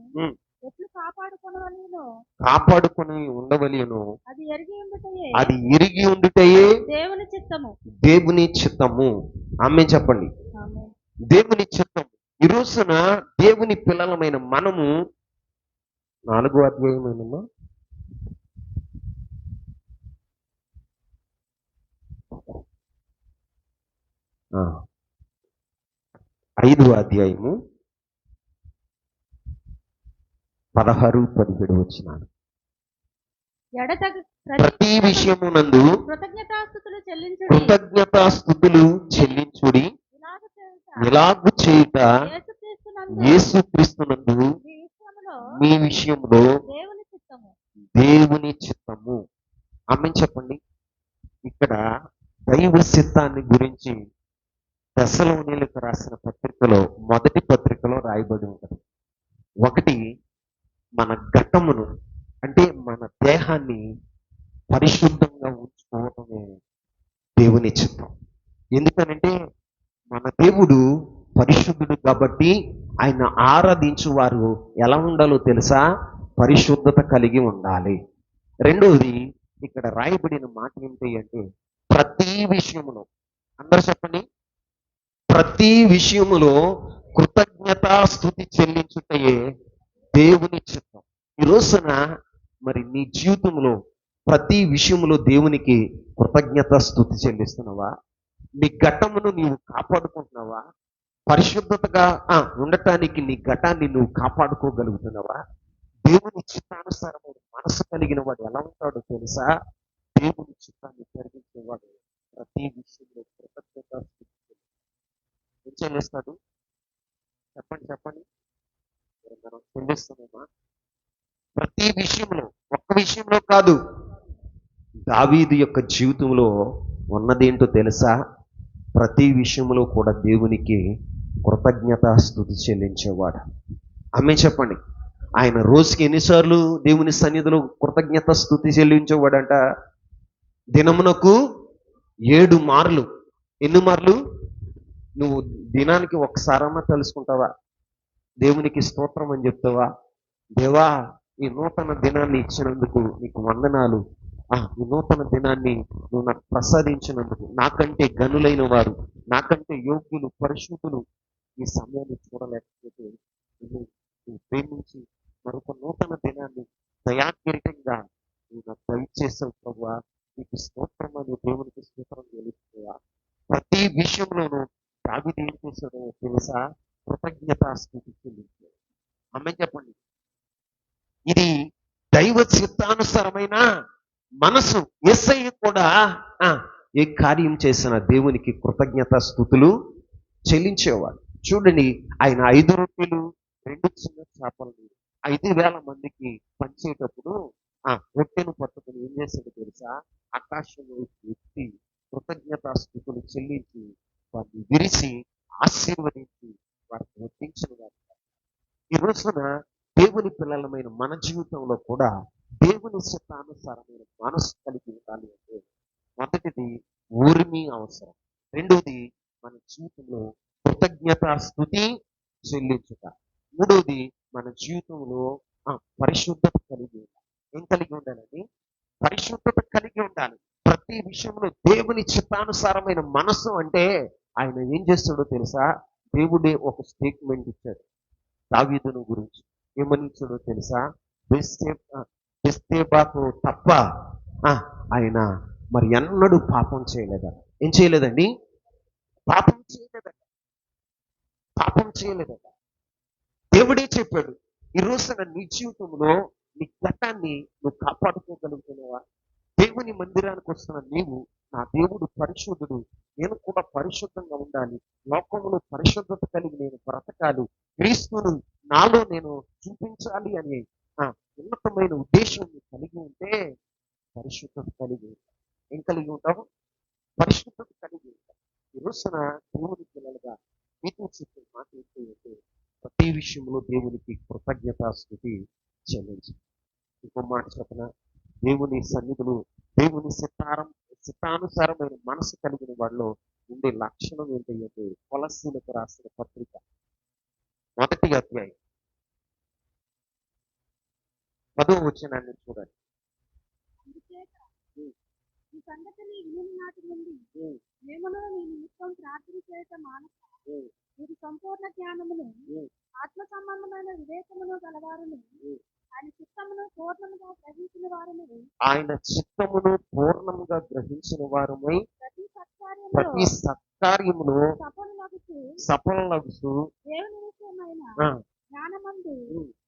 ఎట్లు కాపాడుకొనవలెనో కాపాడుకుని ఉండవలెను. అది ఎరిగి ఉండుటయే అది ఎరిగి ఉండుటయే దేవుని చిత్తము. దేవుని చిత్తము. ఆమె చెప్పండి. ఆమేన్. దేవుని చిత్తం. ఈ రోజున దేవుని పిల్లలమైన మనము 4వ అధ్యాయమేనమ్మా, ఆ, 5వ అధ్యాయము 16-17 వచనాలు. ఎడతగ ప్రతి విషయమునందు కృతజ్ఞతాస్తుతులు చెల్లించుడి. కృతజ్ఞతాస్తుతులు చెల్లించుడి. ఇలాగ చేయుట ఇలాగు చేయుట యేసుక్రీస్తునందు యేసుక్రీస్తునందు మీ విషయములో మీ విషయంలో దేవుని చిత్తము. దేవుని చిత్తము. ఆమె చెప్పండి. ఇక్కడ దైవ చిత్తాన్ని గురించి తెస్సలోనీయులకు రాసిన పత్రికలో మొదటి పత్రికలో రాయబడి ఉంటుంది. ఒకటి, మన ఘటమును అంటే మన దేహాన్ని పరిశుద్ధంగా ఉంచుకోవటమే దేవుని చిత్తం. ఎందుకనంటే మన దేవుడు పరిశుద్ధుడు కాబట్టి ఆయన ఆరాధించు వారు ఎలా ఉండాలో తెలుసా? పరిశుద్ధత కలిగి ఉండాలి. రెండవది, ఇక్కడ రాయబడిన మాట ఏంటి అంటే ప్రతి విషయములో, అందరూ చెప్పండి, ప్రతి విషయములో కృతజ్ఞతాస్తుతి చెల్లించుటయే దేవుని చిత్తం. ఈ రోజున మరి నీ జీవితంలో ప్రతి విషయంలో దేవునికి కృతజ్ఞతాస్తుతి చెల్లిస్తున్నావా? నీ ఘటమును నీవు కాపాడుకుంటున్నావా? పరిశుద్ధతగా ఉండటానికి నీ ఘటాన్ని నువ్వు కాపాడుకోగలుగుతున్నావా? దేవుని చిత్తానుసారమైన మనసు కలిగిన వాడు ఎలా ఉంటాడో తెలుసా? దేవుని చిత్తాన్ని జరిగించేవాడు ప్రతి విషయంలో కృతజ్ఞతాస్తుతి ఏం చెల్లిస్తాడు? చెప్పండి చెప్పండి. మనం చెల్లిస్తున్నామా? ప్రతి విషయంలో, ఒక్క విషయంలో కాదు. దావీదు యొక్క జీవితంలో ఉన్నదేంటో తెలుసా? ప్రతి విషయంలో కూడా దేవునికి కృతజ్ఞతాస్తుతి చెల్లించేవాడు. ఆమె చెప్పండి. ఆయన రోజుకి ఎన్నిసార్లు దేవుని సన్నిధిలో కృతజ్ఞతాస్తుతి చెల్లించేవాడంట? దినమునకు 7 మార్లు. ఎన్ని మార్లు? నువ్వు దినానికి ఒకసారన్నా తెలుసుకుంటావా? దేవునికి స్తోత్రం అని చెప్తావా? దేవా, ఈ నూతన దినాన్ని ఇచ్చినందుకు నీకు వందనాలు. ఈ నూతన దినాన్ని నువ్వు నాకు ప్రసాదించినందుకు, నాకంటే గనులైన వారు, నాకంటే యోగ్యులు, పరిశుద్ధులు ఈ సమయాన్ని చూడలేకపోతే నువ్వు ప్రేమించి మరొక నూతన దినాన్ని దయాకిరీటంగా నువ్వు నాకు దయచేసావు ప్రభువా, నీకు స్తోత్రం అని దేవునికి స్తోత్రం తెలుస్తుందా? ప్రతి విషయంలోనూ దావీదు ఏం చేశాడో తెలుసా? కృతజ్ఞతాస్తుతి చెల్లించాడు. అమ్మాయి చెప్పండి. ఇది దైవ చిత్తానుసారమైన మనసు. యేసయ్య కూడా ఏ కార్యం చేసిన దేవునికి కృతజ్ఞతాస్తుతులు చెల్లించేవాడు. చూడండి, ఆయన 5 రొట్టెలు 2 చిన్న చేపలను 5,000 మందికి పంచేటప్పుడు రొట్టెను పట్టుకుని ఏం చేశాడో తెలుసా? ఆకాశం వైపు ఎత్తి కృతజ్ఞతాస్తుతులు చెల్లించి వారిని విరిసి ఆశీర్వదించి వారికి వడ్డించిన వారు. ఈ రోజున దేవుని పిల్లలమైన మన జీవితంలో కూడా దేవుని చిత్తానుసారమైన మనసు కలిగి ఉండాలి అంటే మొదటిది ఊర్మి అవసరం. రెండవది మన జీవితంలో కృతజ్ఞతాస్తుతి చెల్లించుట. మూడవది మన జీవితంలో పరిశుద్ధత కలిగి ఉండాలి. ఏం కలిగి ఉండాలండి? పరిశుద్ధత కలిగి ఉండాలి. ప్రతి విషయంలో దేవుని చిత్తానుసారమైన మనసు అంటే ఆయన ఏం చేస్తాడో తెలుసా? దేవుడే ఒక స్టేట్మెంట్ ఇచ్చాడు దావీదును గురించి. ఏమని ఇచ్చాడో తెలుసా? బెత్షెబాతో తప్ప ఆయన మరి ఎన్నడూ పాపం చేయలేదట. ఏం చేయలేదండి? పాపం చేయలేదట. పాపం చేయలేదట. దేవుడే చెప్పాడు. ఈ రోజున నీ జీవితంలో నీ ఘటాన్ని నువ్వు కాపాడుకోగలుగుతున్నావా? దేవుని మందిరానికి వస్తున్న నీవు, నా దేవుడు పరిశుద్ధుడు, నేను కూడా పరిశుద్ధంగా ఉండాలి, లోకంలో పరిశుద్ధత కలిగి నేను బ్రతకాలి, క్రీస్తును నాలో నేను చూపించాలి అనే ఉన్నతమైన ఉద్దేశం కలిగి ఉంటే పరిశుద్ధత కలిగి ఉంటావు. ఏం కలిగి ఉంటావు? పరిశుద్ధత కలిగి ఉంటావు. ఈ రోజున దేవుని పిల్లలుగా మీతో చెప్పే మాట ఏంటంటే ప్రతి విషయంలో దేవునికి కృతజ్ఞతాస్తుతి చెల్లించు. ఇంకో మాట చెప్పన, దేవుని సన్నిధులు, దేవుని చిత్తానుసారమైన మనసు కలిగిన వాళ్ళలో ఉండే లక్షణం ఏంటంటే కొలస్సీలకు రాసిన పత్రిక 1వ అధ్యాయం 10వ వచనాన్ని చూడండి. అందుచేత ఈ సంగతిని విని నాటి నుండి మేమును మీ నిమిత్తం ప్రార్థన చేయటం మానక మీరు సంపూర్ణ జ్ఞానమును ఆత్మ సంబంధమైన వివేకమును గలవారును ఆయన చిత్తమును పూర్ణముగా గ్రహించిన వారును ఆయన చిత్తమును పూర్ణముగా గ్రహించిన వారమై ప్రతి ప్రతి సత్కార్యములో సత్కార్యమును సఫలమగుచు సఫలమగుచు దేవుని విషయమైన ఆ, జ్ఞానమందు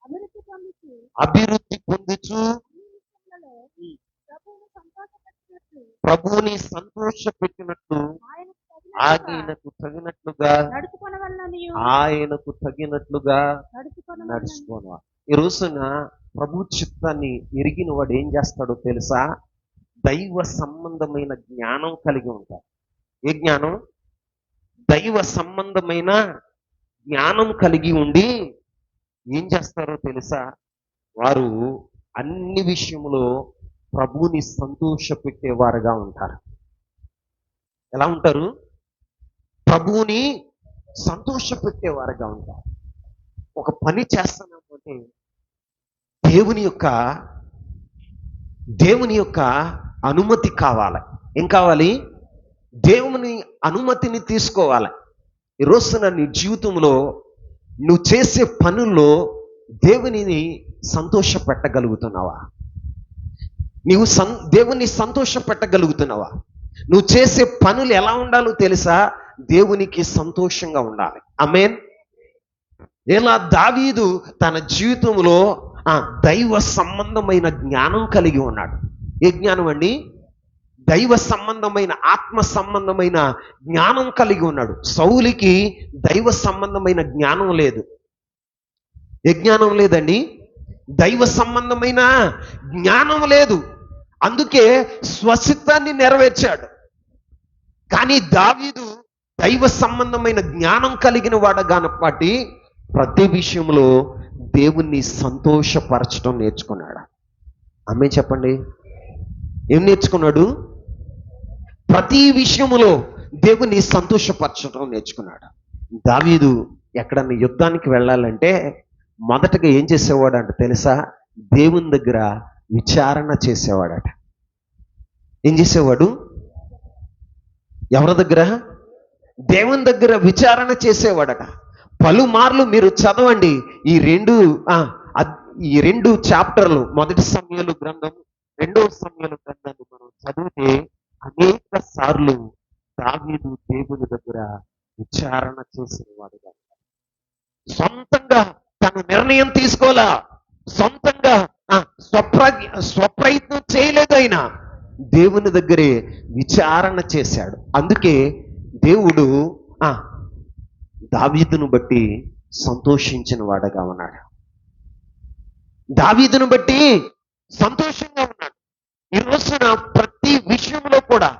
అభివృద్ధి పొందుచు అభివృద్ధి పొందుచు అన్ని విషయములలో ప్రభువును సంతోషపెట్టినట్లు ప్రభువుని సంతోషపెట్టినట్లు ఆయనకు తగినట్లుగా ఆయనకు తగినట్లుగా నడుచుకొనవలననియు నడుచుకొనవలనని నడుచుకోను. ఈ రోజున ప్రభు చిత్తాన్ని ఎరిగిన వాడు ఏం చేస్తాడో తెలుసా? దైవ సంబంధమైన జ్ఞానం కలిగి ఉంటాడు. ఏ జ్ఞానం? దైవ సంబంధమైన జ్ఞానం కలిగి ఉండి ఏం చేస్తారో తెలుసా? వారు అన్ని విషయంలో ప్రభువుని సంతోషపెట్టేవారుగా ఉంటారు. ఎలా ఉంటారు? ప్రభువుని సంతోషపెట్టేవారుగా ఉంటారు. ఒక పని చేస్తున్నాము అంటే దేవుని యొక్క అనుమతి కావాలి. ఏం కావాలి? దేవుని అనుమతిని తీసుకోవాలి. ఈ రోజున నీ జీవితంలో నువ్వు చేసే పనుల్లో దేవునిని సంతోష పెట్టగలుగుతున్నావా? నీవు దేవుని సంతోష పెట్టగలుగుతున్నావా? నువ్వు చేసే పనులు ఎలా ఉండాలో తెలుసా? దేవునికి సంతోషంగా ఉండాలి. ఆమేన్. ఇలా దావీదు తన జీవితంలో దైవ సంబంధమైన జ్ఞానం కలిగి ఉన్నాడు. ఏ జ్ఞానం అండి? దైవ సంబంధమైన ఆత్మ సంబంధమైన జ్ఞానం కలిగి ఉన్నాడు. సౌలుకి దైవ సంబంధమైన జ్ఞానం లేదు. ఏ జ్ఞానం లేదండి? దైవ సంబంధమైన జ్ఞానం లేదు. అందుకే స్వచిత్తాన్ని నెరవేర్చాడు. కానీ దావీదు దైవ సంబంధమైన జ్ఞానం కలిగిన వాడు కాబట్టి ప్రతి విషయంలో దేవుణ్ణి సంతోషపరచడం నేర్చుకున్నాడు. ఆమె చెప్పండి, ఏం నేర్చుకున్నాడు? ప్రతి విషయములో దేవుణ్ణి సంతోషపరచడం నేర్చుకున్నాడు. దావీదు ఎక్కడన్నా యుద్ధానికి వెళ్ళాలంటే మొదటగా ఏం చేసేవాడంట తెలుసా? దేవుని దగ్గర విచారణ చేసేవాడట. ఏం చేసేవాడు? ఎవరి దగ్గర? దేవుని దగ్గర విచారణ చేసేవాడట. పలుమార్లు మీరు చదవండి ఈ రెండు చాప్టర్లు, మొదటి సమూయేలు గ్రంథం, రెండవ సమూయేలు గ్రంథాన్ని మనం చదివితే అనేక సార్లు దావీదు దేవుని దగ్గర విచారణ చేసిన వాడుగా, సొంతంగా తన నిర్ణయం తీసుకోవాలా, సొంతంగా స్వప్రయత్నం చేయలేదు. ఆయన దేవుని దగ్గరే విచారణ చేశాడు. అందుకే దేవుడు దావీదును బట్టి సంతోషించిన వాడుగా ఉన్నాడు. దావీదును బట్టి సంతోషంగా ఉన్నాడు. ఈ రోజున ప్రతి విషయంలో కూడా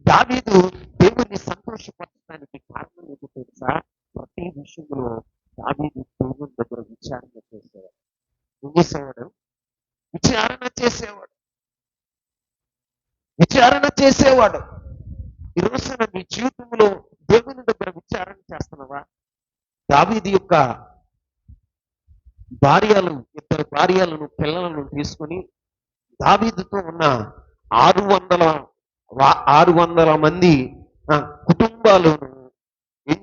దావీదు దేవుని సంతోషపరచడానికి కారణం ఏంటో తెలుసా? ప్రతి విషయంలో దావీదు దేవుని దగ్గర విచారణ చేసేవాడు. ఏం చేసేవాడు? విచారణ చేసేవాడు. ఈ రోజున నీ జీవితంలో దేవుని దగ్గర విచారణ చేస్తున్నావా? దావీదు యొక్క ఇద్దరు భార్యలను పిల్లలను తీసుకుని దావీదుతో ఉన్న 600 మంది కుటుంబాలను ఏం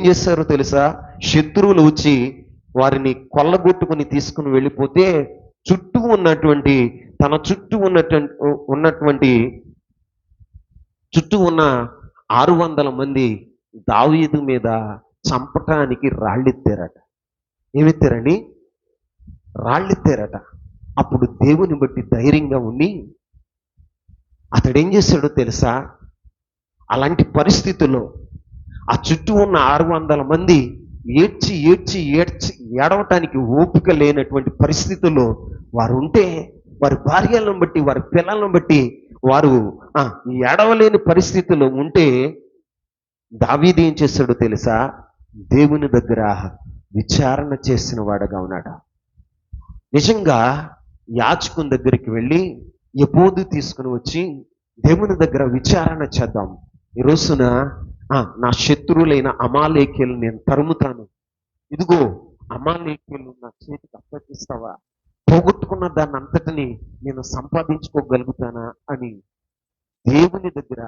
చేశారో తెలుసా? శత్రువులు వచ్చి వారిని కొల్లగొట్టుకుని తీసుకుని వెళ్ళిపోతే చుట్టూ ఉన్న 600 మంది దావీదు మీద చంపటానికి రాళ్ళెత్తారట. ఏమెత్తారని? రాళ్ళెత్తారట. అప్పుడు దేవుని బట్టి ధైర్యంగా ఉండి అతడు ఏం చేశాడో తెలుసా? అలాంటి పరిస్థితుల్లో ఆ చుట్టూ ఉన్న 600 మంది ఏడ్చి ఏడవటానికి ఓపిక లేనటువంటి పరిస్థితుల్లో వారు ఉంటే, వారి భార్యలను బట్టి, వారి పిల్లలను బట్టి వారు ఏడవలేని పరిస్థితుల్లో ఉంటే దావీదు ఏం చేశాడో తెలుసా? దేవుని దగ్గర విచారణ చేసిన వాడుగా ఉన్నాడు. నిజంగా యాజకుని దగ్గరికి వెళ్ళి ఎపోదు తీసుకుని వచ్చి దేవుని దగ్గర విచారణ చేద్దాం. ఈ రోజున నా శత్రువులైన అమాలేకీయులను నేను తరుముతాను. ఇదిగో అమాలేకీయులు నా చేతికి అప్పగిస్తావా? పోగొట్టుకున్న దాన్ని అంతటిని నేను సంపాదించుకోగలుగుతానా అని దేవుని దగ్గర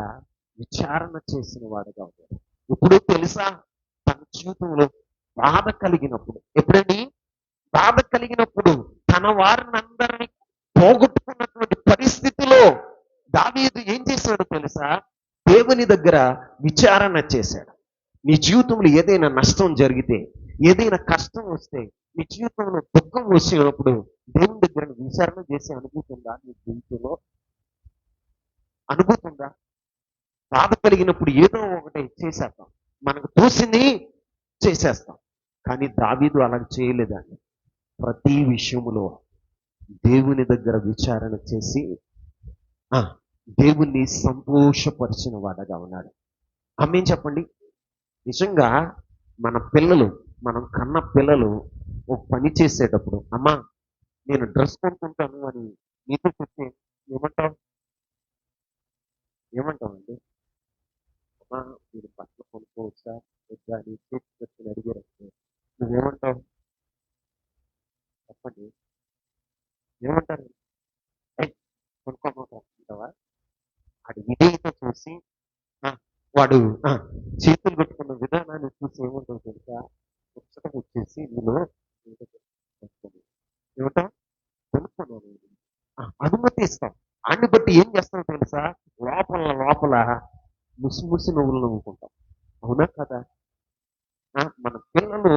విచారణ చేసిన వాడుగా ఉన్నాడు. ఇప్పుడు తెలుసా, తన జీవితంలో బాధ కలిగినప్పుడు, ఎప్పుడండి బాధ కలిగినప్పుడు తన వారిని అందరినీ పోగొట్టుకున్నటువంటి పరిస్థితిలో దావీదు ఏం చేశాడో తెలుసా, దేవుని దగ్గర విచారణ చేశాడు. నీ జీవితంలో ఏదైనా నష్టం జరిగితే, ఏదైనా కష్టం వస్తే, నీ జీవితంలో దుఃఖం వచ్చినప్పుడు దేవుని దగ్గర విచారణ చేసే అనుభూతి ఉందా నీ జీవితంలో? అనుభూతి ఉందా? బాధ కలిగినప్పుడు ఏదో ఒకటి చేసేస్తాం, మనకు తోసింది చేసేస్తాం. కానీ దావీదు అలా చేయలేదండి. ప్రతి విషయములో దేవుని దగ్గర విచారణ చేసి ఆ దేవుణ్ణి సంతోషపరిచిన వాడగా ఉన్నాడు. ఆమేన్ చెప్పండి. నిజంగా మన పిల్లలు, మనం కన్న పిల్లలు ఒక పని చేసేటప్పుడు, అమ్మా నేను డ్రెస్ కొనుక్కుంటాను అని నీతో చెప్తే ఏమంటావు? ఏమంటావండి? అమ్మా మీరు బట్టలు కొనుక్కోవచ్చా వద్దా అని చేతి పెట్టుకుని అడిగారు, నువ్వేమంటావు? చెప్పండి, ఏమంటారు? "ఏయ్, కొనుక్కోమంటావా?" అది విధేయత చూసి ఆ, వాడు చేతులు పెట్టుకున్న విధానాన్ని చూసి ఏమంటావు తెలుసా, ముచ్చటం వచ్చేసి నేను ఏమంటా కొనుక్కున్నాను, అనుమతి ఇస్తాం. అన్ని బట్టి ఏం చేస్తాం తెలుసా, లోపల లోపల ముసి నువ్వులు నవ్వుకుంటాం. అవునా కదా? మన పిల్లలు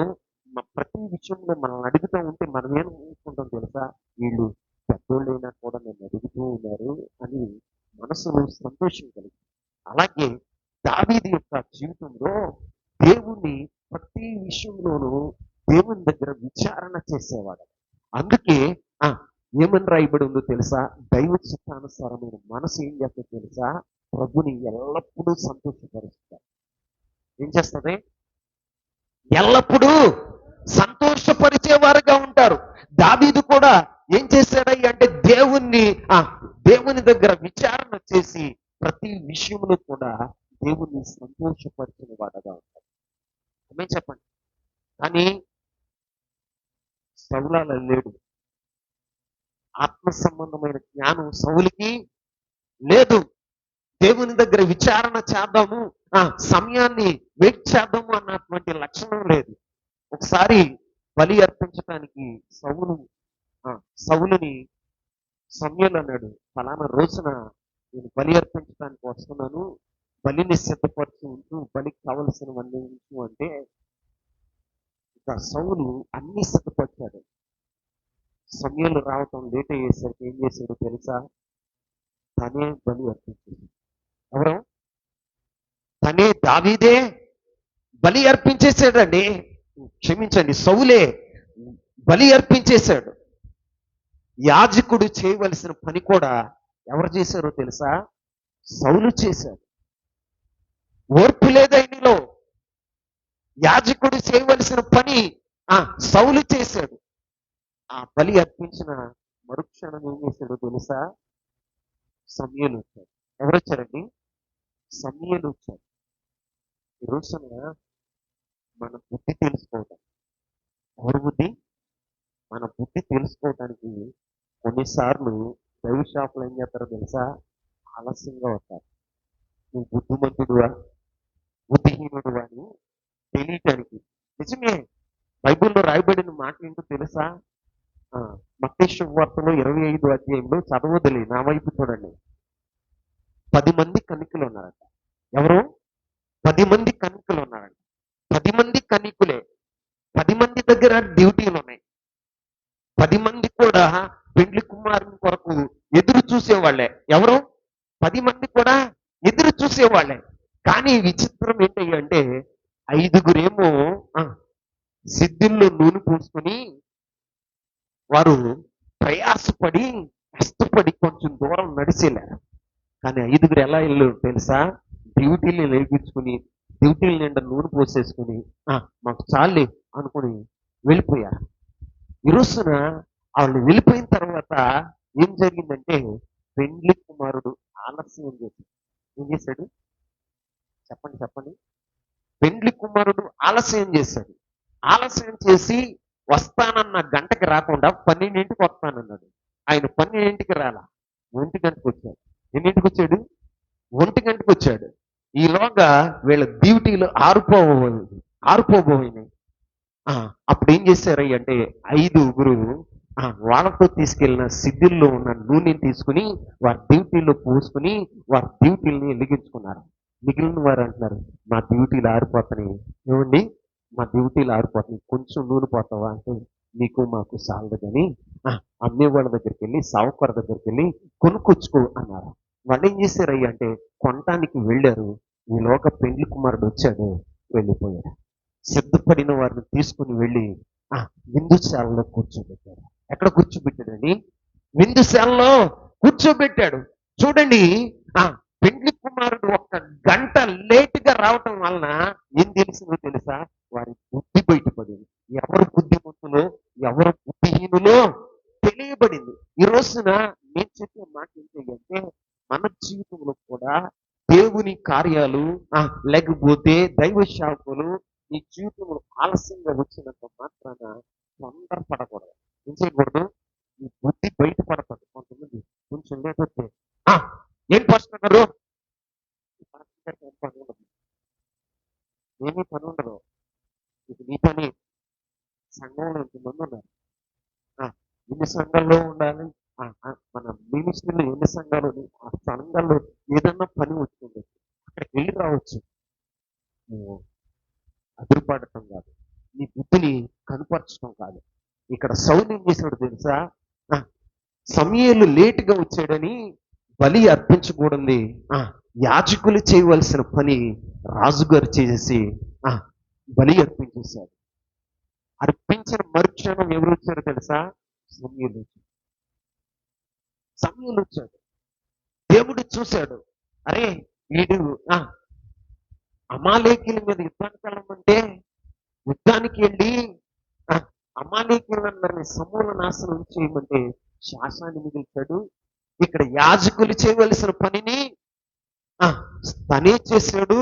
ప్రతి విషయంలో మనం అడుగుతూ ఉంటే మనం ఏం ఊహించుకుంటాం తెలుసా, వీళ్ళు పెద్దోళ్ళైనా కూడా నన్ను అడుగుతూ ఉన్నారు అని మనసులో సంతోషం కలిగి. అలాగే దావీదు యొక్క జీవితంలో దేవుని ప్రతి విషయంలోనూ దేవుని దగ్గర విచారణ చేసేవాడు. అందుకే ఆ ఏమని రాయబడి ఉందో తెలుసా, దైవ చిత్తానుసారమైన మనసు ఏం చేస్తుందో తెలుసా, ప్రభుని ఎల్లప్పుడూ సంతోషపరుస్తారు. ఏం చేస్తుంది? ఎల్లప్పుడూ సంతోషపరిచేవారుగా ఉంటారు. దావీదు కూడా ఏం చేశాడయ్య అంటే దేవుని దగ్గర విచారణ చేసి ప్రతి విషయంలో కూడా దేవుణ్ణి సంతోషపరిచిన వాడుగా ఉంటాడు. ఆమేన్ చెప్పండి. కానీ సౌలాల లేడు. ఆత్మ సంబంధమైన జ్ఞానం సౌలుకి లేదు. దేవుని దగ్గర విచారణ చేద్దాము, సమయాన్ని వెయిట్ చేద్దాము అన్నటువంటి లక్షణం లేదు. ఒకసారి బలి అర్పించడానికి సౌలుని సమూయేలు అన్నాడు, ఫలానా రోజున నేను బలి అర్పించడానికి వస్తున్నాను, బలిని సిద్ధపరుచు ఉంటూ బలికి కావలసినవన్నీ ఉంచు అంటే ఇక సౌలు అన్ని సిద్ధపరిచాడు. సమూయేలు రావటం లేట్ అయ్యేసరికి ఏం చేశాడు తెలుసా, తనే బలి అర్పించాడు. ఎవరు? తనే, దావీదే బలి అర్పించేశాడండి. క్షమించండి, సౌలే బలి అర్పించేశాడు. యాజకుడు చేయవలసిన పని కూడా ఎవరు చేశారో తెలుసా, సౌలు చేశాడు. ఓర్పు లేదు ఆయనలో. యాజకుడు చేయవలసిన పని సౌలు చేశాడు. ఆ బలి అర్పించిన మరుక్షణం ఏం చేశాడో తెలుసా, సమూయేలు వచ్చాడు. ఎవరు వచ్చారండి? సమూయేలు వచ్చాడు. ఈ రోజున మన బుద్ధి తెలుసుకోవటం, ఎవరి బుద్ధి? మన బుద్ధి తెలుసుకోవటానికి కొన్నిసార్లు దైవ షాపులు ఏం చేస్తారో తెలుసా, ఆలస్యంగా వస్తారు. నువ్వు బుద్ధిమంతుడువా బుద్ధిహీనుడు అని తెలియటానికి. నిజమే, బైబిల్లో రాయబడిన మాట ఏంటో తెలుసా, మత్తయి శుభవార్తలో 25వ అధ్యాయంలో చదవదులే, నా వైపు చూడండి. 10 మంది కన్నికలు ఉన్నారంట. ఎవరు? 10 మంది కన్నికలు ఉన్నారంట. 10 మంది కన్నికులే. 10 మంది దగ్గర డ్యూటీలు ఉన్నాయి. 10 మంది కూడా పెండ్లి కుమారుని కొరకు ఎదురు చూసేవాళ్లే. ఎవరు? 10 మంది కూడా ఎదురు చూసేవాళ్లే. కానీ విచిత్రం ఏంటంటే 5గురేమో సిద్ధిల్లో నూనె పూసుకొని వారు ప్రయాసపడి కష్టపడి కొంచెం దూరం నడిచేలారు. కానీ 5గురు ఎలా వెళ్ళారు తెలుసా, డ్యూటీలు లేపించుకుని డ్యూటీల నిండా నూనె పోసేసుకుని మాకు చాలే అనుకుని వెళ్ళిపోయారు. ఈ రోజున వాళ్ళు వెళ్ళిపోయిన తర్వాత ఏం జరిగిందంటే, పెండ్లి కుమారుడు ఆలస్యం చేశాడు. ఏం చేశాడు? చెప్పండి. పెండ్లి కుమారుడు ఆలస్యం చేశాడు. ఆలస్యం చేసి వస్తానన్న గంటకి రాకుండా 12ంటికి వస్తానన్నాడు. ఆయన 12ంటికి రాలా, 1 గంటకు వచ్చాడు. ఎన్నింటికి వచ్చాడు? 1 గంటకు వచ్చాడు. ఈలోగా వీళ్ళ డ్యూటీలు ఆరిపోబోయినాయి. ఆ, అప్పుడు ఏం చేశారు అంటే 5గురు వాళ్ళతో తీసుకెళ్లిన సిద్ధిల్లో ఉన్న నూనెని తీసుకుని వారి డ్యూటీలో పోసుకుని వారి డ్యూటీలని వెలిగించుకున్నారు. మిగిలిన వారు అంటున్నారు, మా డ్యూటీలు ఆరిపోతున్నాయి, ఏమండి మా డ్యూటీలు ఆరిపోతున్నాయి, కొంచెం నూనె పోతావా అంటే, మీకు మాకు సాలదు కానీ అమ్మేవాళ్ళ దగ్గరికి వెళ్ళి సావుకారు దగ్గరికి వెళ్ళి కొనుక్కొచ్చుకో అన్నారు. వాళ్ళు ఏం చేశారయ్య అంటే కొనటానికి వెళ్ళారు. ఈలోగా పెండ్లి కుమారుడు వచ్చాడు, వెళ్ళిపోయాడు. సిద్ధపడిన వారిని తీసుకుని వెళ్ళి విందుశాలలో కూర్చోబెట్టాడు. ఎక్కడ కూర్చోబెట్టాడని? విందుశాలలో కూర్చోబెట్టాడు. చూడండి, ఆ పెండ్లి కుమారుడు 1 గంట లేటుగా రావటం వలన ఏం తెలిసిందో తెలుసా? వారి బుద్ధి బయటపడింది. ఎవరు బుద్ధిమంతులో ఎవరు బుద్ధిహీనులో తెలియబడింది. ఈ రోజున నేను చెప్పే మాట ఏంటంటే, మన జీవితంలో కూడా దేవుని కార్యాలు లేకపోతే దైవ శాఖలు నీ జీవితంలో ఆలస్యంగా వచ్చినంత మాత్రాన తొందరపడకూడదు. ఏం చేయకూడదు? నీ బుద్ధి బయటపడతాడు. కొంతమంది కొంచెం లేకపోతే ఏం పడుతున్నారు, ఏం పని ఉండదు, ఏమీ పని ఉండదు, ఇది నీ పని. సంఘంలో ఎంతమంది ఉన్నారు? ఎన్ని సంఘాల్లో ఉండాలి? మన మినిస్ట్రీలో ఎన్ని సంఘాలు ఉన్నాయి? ఆ సంఘాల్లో ఏదన్నా పని వచ్చింది, అక్కడికి వెళ్ళి రావచ్చు. నువ్వు అదురుపడటం కాదు, నీ బుద్ధిని కనుపరచడం కాదు. ఇక్కడ సౌలు ఏం చేశాడు తెలుసా? సమూయేలు లేటుగా వచ్చాడని బలి అర్పించకూడదు, యాజకులు చేయవలసిన పని రాజుగారు చేసి బలి అర్పించేశాడు. అర్పించిన మరుక్షణం ఎవరు వచ్చారో తెలుసా? సమూయేలు వచ్చాడు. దేవుడు చూశాడు, అరే వీడు అమాలేకీల మీద యుద్ధానికి వెళ్ళమంటే యుద్ధానికి వెళ్ళి అమాలేకీలందరినీ సమూల నాశనం చేయమంటే శాసాన్ని మిగిల్చాడు. ఇక్కడ యాజకులు చేయవలసిన పనిని తనే చేశాడు.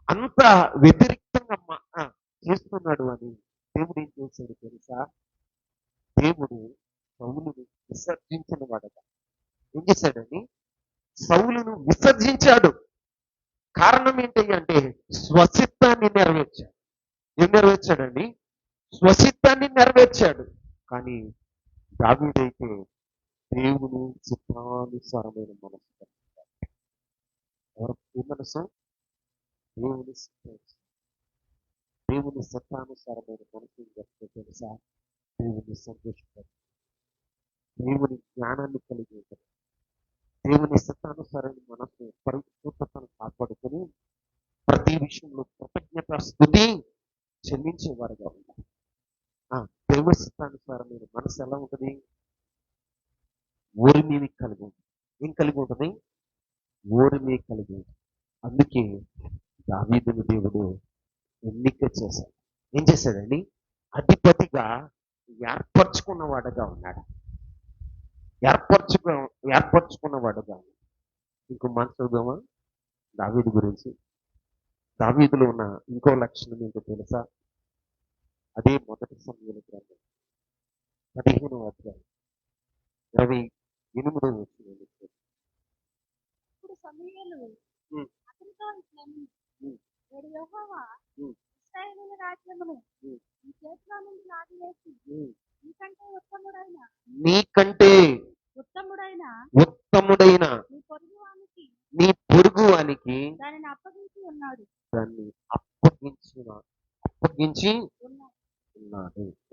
అంత వ్యతిరేకంగా చేస్తున్నాడు అని దేవుడు ఏం చేశాడు తెలుసా? దేవుడు సౌలును విసర్జించిన వాడగా ఏం చేశాడని? సౌలును విసర్జించాడు. కారణం ఏంటి అంటే స్వచిత్తాన్ని నెరవేర్చాడు. ఏం నెరవేర్చాడండి? స్వచిత్తాన్ని నెరవేర్చాడు. కానీ దావీదైతే దేవుని చిత్తానుసారమైన మనసు. ఏ మనసు? దేవుని దేవుని చిత్తానుసారమైన మనసు తెలుసా? దేవుని సంతోషపడు, దేవుని జ్ఞానాన్ని కలిగి ఉంటాడు. దేవుని చిత్తానుసారమైన మనసు పరిశుద్ధతను కాపాడుకొని ప్రతి విషయంలో కృతజ్ఞత స్తుతి చెల్లించేవారుగా ఉంటారు. దైవ చిత్తానుసారమైన మనసు ఎలా ఉంటుంది? ఓరిమిని కలిగి ఉంటుంది. ఏం కలిగి ఉంటుంది? ఓరిమి కలిగి ఉంటుంది. అందుకే దావీదును దేవుడు ఎన్నిక చేశాడు. ఏం చేశాడండి? అధిపతిగా ఏర్పరచుకున్నవాడుగా ఉన్నాడు. ఏర్పరచుకున్నవాడుగా ఉన్నాడు. ఇంకో మాట చదువుదామా దావీదు గురించి? దావీదులో ఉన్న ఇంకో లక్షణం ఏంటో తెలుసా? అదే మొదటి సమూయేలు గ్రంథం 15వ అధ్యాయం 28వ వచనం. ఇప్పుడు సమూయేలు అతనితో ఇట్లనెను, నేడు యెహోవా ఇశ్రాయేలు రాజ్యమును నీ చేతిలో నుండి లాగివేసి నీకంటే ఉత్తముడైన నీ పొరుగువానికి దానిని అప్పగించి ఉన్నాడు.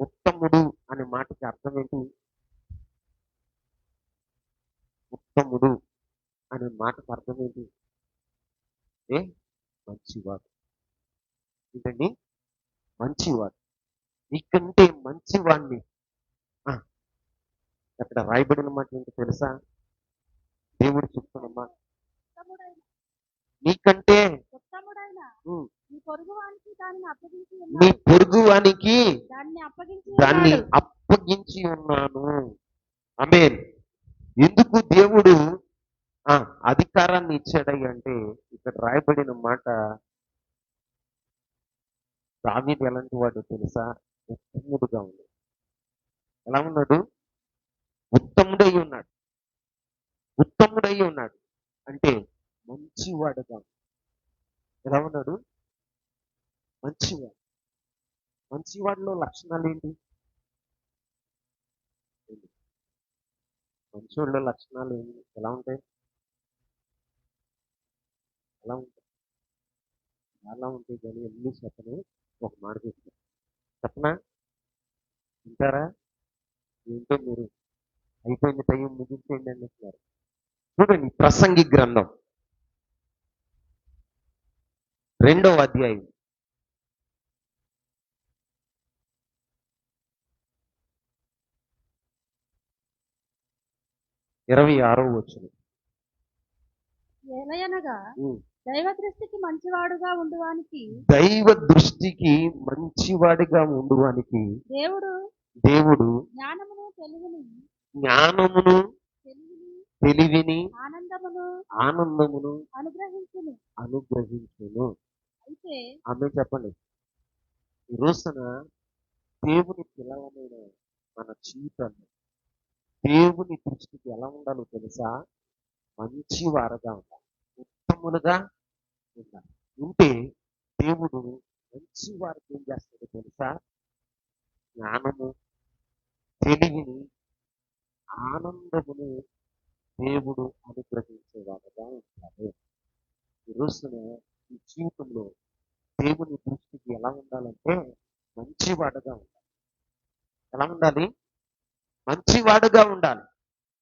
ఉత్తముడు అనే మాటకి అర్థం ఏంటి? ఉత్తముడు అనే మాటకు అర్థం ఏంటి? మంచివాడు. ఏంటండి? మంచివాడు. నీకంటే మంచివాడిని. అక్కడ రాయబడిన మాట ఏంటో తెలుసా? దేవుడు చెప్తున్నమ్మా, నీకంటే నీ పొరుగువానికి దాన్ని అప్పగించి ఉన్నాను. ఆమేన్. ఎందుకు దేవుడు అధికారాన్ని ఇచ్చాడయ్య అంటే, ఇక్కడ రాయబడిన మాట దావీదు ఎలాంటి వాడు తెలుసా? ఉత్తముడుగా ఉంది. ఎలా ఉన్నాడు? ఉత్తముడై ఉన్నాడు. ఉత్తముడై ఉన్నాడు అంటే మంచివాడుగా. ఎలా ఉన్నాడు? మంచివాడు. మంచివాడిలో లక్షణాలు ఏంటి? మంచివాడిలో లక్షణాలు ఎలా ఉంటాయి? ఎలా ఉంటాయి? చాలా ఉంటాయి కానీ ఎన్ని చెప్పను. ఒక మాట చెప్తాను, చెప్పనా? వింటారా? ఏంటో మీరు అయిపోయిన టైం ముగించేయండి అంటున్నారు. చూడండి, ప్రసంగి గ్రంథం 2వ అధ్యాయం 26వ వచనం. ఏలయనగా ఉమ్. దైవ దృష్టికి మంచివాడుగా ఉండువానికి దైవ దృష్టికి మంచివాడిగా ఉండువానికి దేవుడు దేవుడు జ్ఞానమును తెలివిని జ్ఞానమును తెలివిని తెలివిని ఆనందమును అనుగ్రహించును. అనుగ్రహించును. అయితే ఆమె చెప్పండి. ఈ రోజున దేవుని పిల్లలమైన మన జీవితాన్ని దేవుని దృష్టికి ఎలా ఉండాలో తెలుసా? మంచి వారుగా ఉండాలి, ఉత్తములుగా ఉండాలి. ఉంటే దేవుడు మంచి వారికి ఏం చేస్తాడో తెలుసా? జ్ఞానము, తెలివిని, ఆనందమును దేవుడు అనుగ్రహించేవాడుగా ఉంటాడు. ఈ రోజున ఈ జీవితంలో దేవుని దృష్టికి ఎలా ఉండాలంటే మంచివాడుగా ఉండాలి. ఎలా ఉండాలి? మంచివాడుగా ఉండాలి.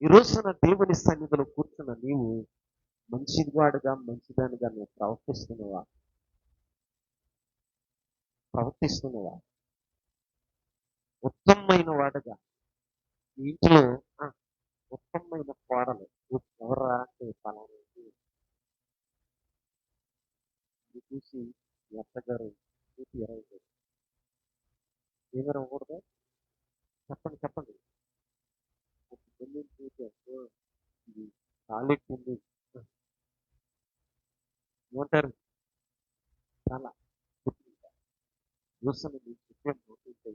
ఈ రోజున దేవుని సన్నిధిలో కూర్చున్న నీవు మంచివాడుగా మంచిదానిగా నువ్వు ప్రవర్తిస్తున్నవా? ఉత్తమమైన వాడుగా ఈ ఇంట్లో ఆ, ఉత్తమమైన కోడలు ఎవరా అంటే పలానా ఇది చూసి మీ అత్తగారు చూసి ఎరవకూడదు. ఏమరవకూడదు? చెప్పండి చెప్పండి. ఒక పెళ్ళిని చూసి ఇది కాలెక్కింది ఏమంటారు? చాలా చూస్తున్న మీ చెప్పే మోటింటే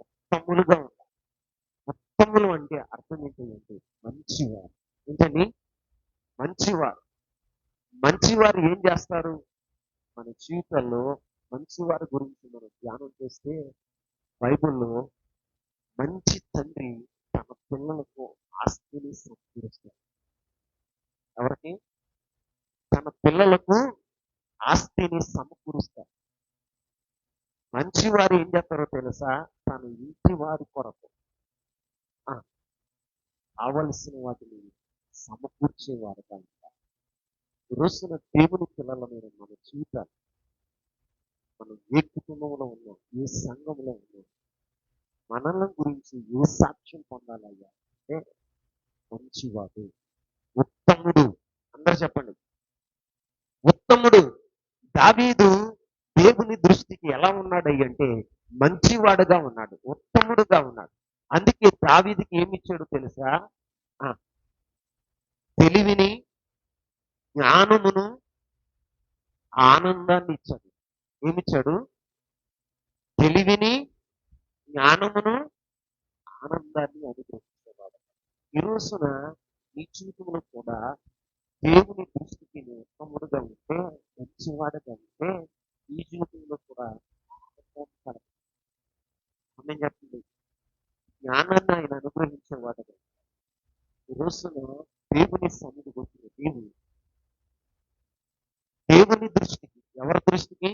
ఉత్తములుగా ఉండాలి. ఉత్తములు అంటే అర్థం ఏంటంటే మంచివారు. ఏంటండి? మంచివారు. మంచివారు ఏం చేస్తారు? మన జీవితంలో మంచివారి గురించి మనం ధ్యానం చేస్తే బైబిల్లో మంచి తండ్రి తన పిల్లలకు ఆస్తిని సమకూరుస్తాడు. ఎవరికి? తన పిల్లలకు ఆస్తిని సమకూరుస్తాడు. మంచివారు ఏం చేస్తారో తెలుసా? తన ఇంటి వారి కొరకు ఆ, కావలసిన వాటిని సమకూర్చేవారుగా ఉంటారు. ఈ రోజున దేవుని పిల్లల మీద మన జీవితాలు, మనం ఏ కుటుంబంలో ఉన్నాం, ఏ సంఘంలో ఉన్నాం, మనల గురించి ఏ సాక్ష్యం పొందాలయ్యా అంటే మంచివాడు, ఉత్తముడు. అందరు చెప్పండి, ఉత్తముడు. దావీదు దేవుని దృష్టికి ఎలా ఉన్నాడు అంటే మంచివాడుగా ఉన్నాడు, ఉత్తముడుగా ఉన్నాడు. అందుకే దావీదుకి ఏమి ఇచ్చాడు తెలుసా? ఆ, తెలివిని, జ్ఞానమును, ఆనందాన్ని ఇచ్చాడు. ఏమిచ్చాడు? తెలివిని, జ్ఞానమును, ఆనందాన్ని అనుగ్రహించేవాడు. ఈ రోజున ఈ జీవితంలో కూడా దేవుని దృష్టికి నువ్వు ఉత్తముడుగా ఉంటే, మంచివాడుగా ఉంటే ఈ జీవితంలో కూడా నేను చెప్తుంది జ్ఞానాన్ని ఆయన అనుగ్రహించేవాడుగా. ఈ రోజున దేవుని సన్నిధికి వచ్చిన దేవుని దృష్టికి, ఎవరి దృష్టికి?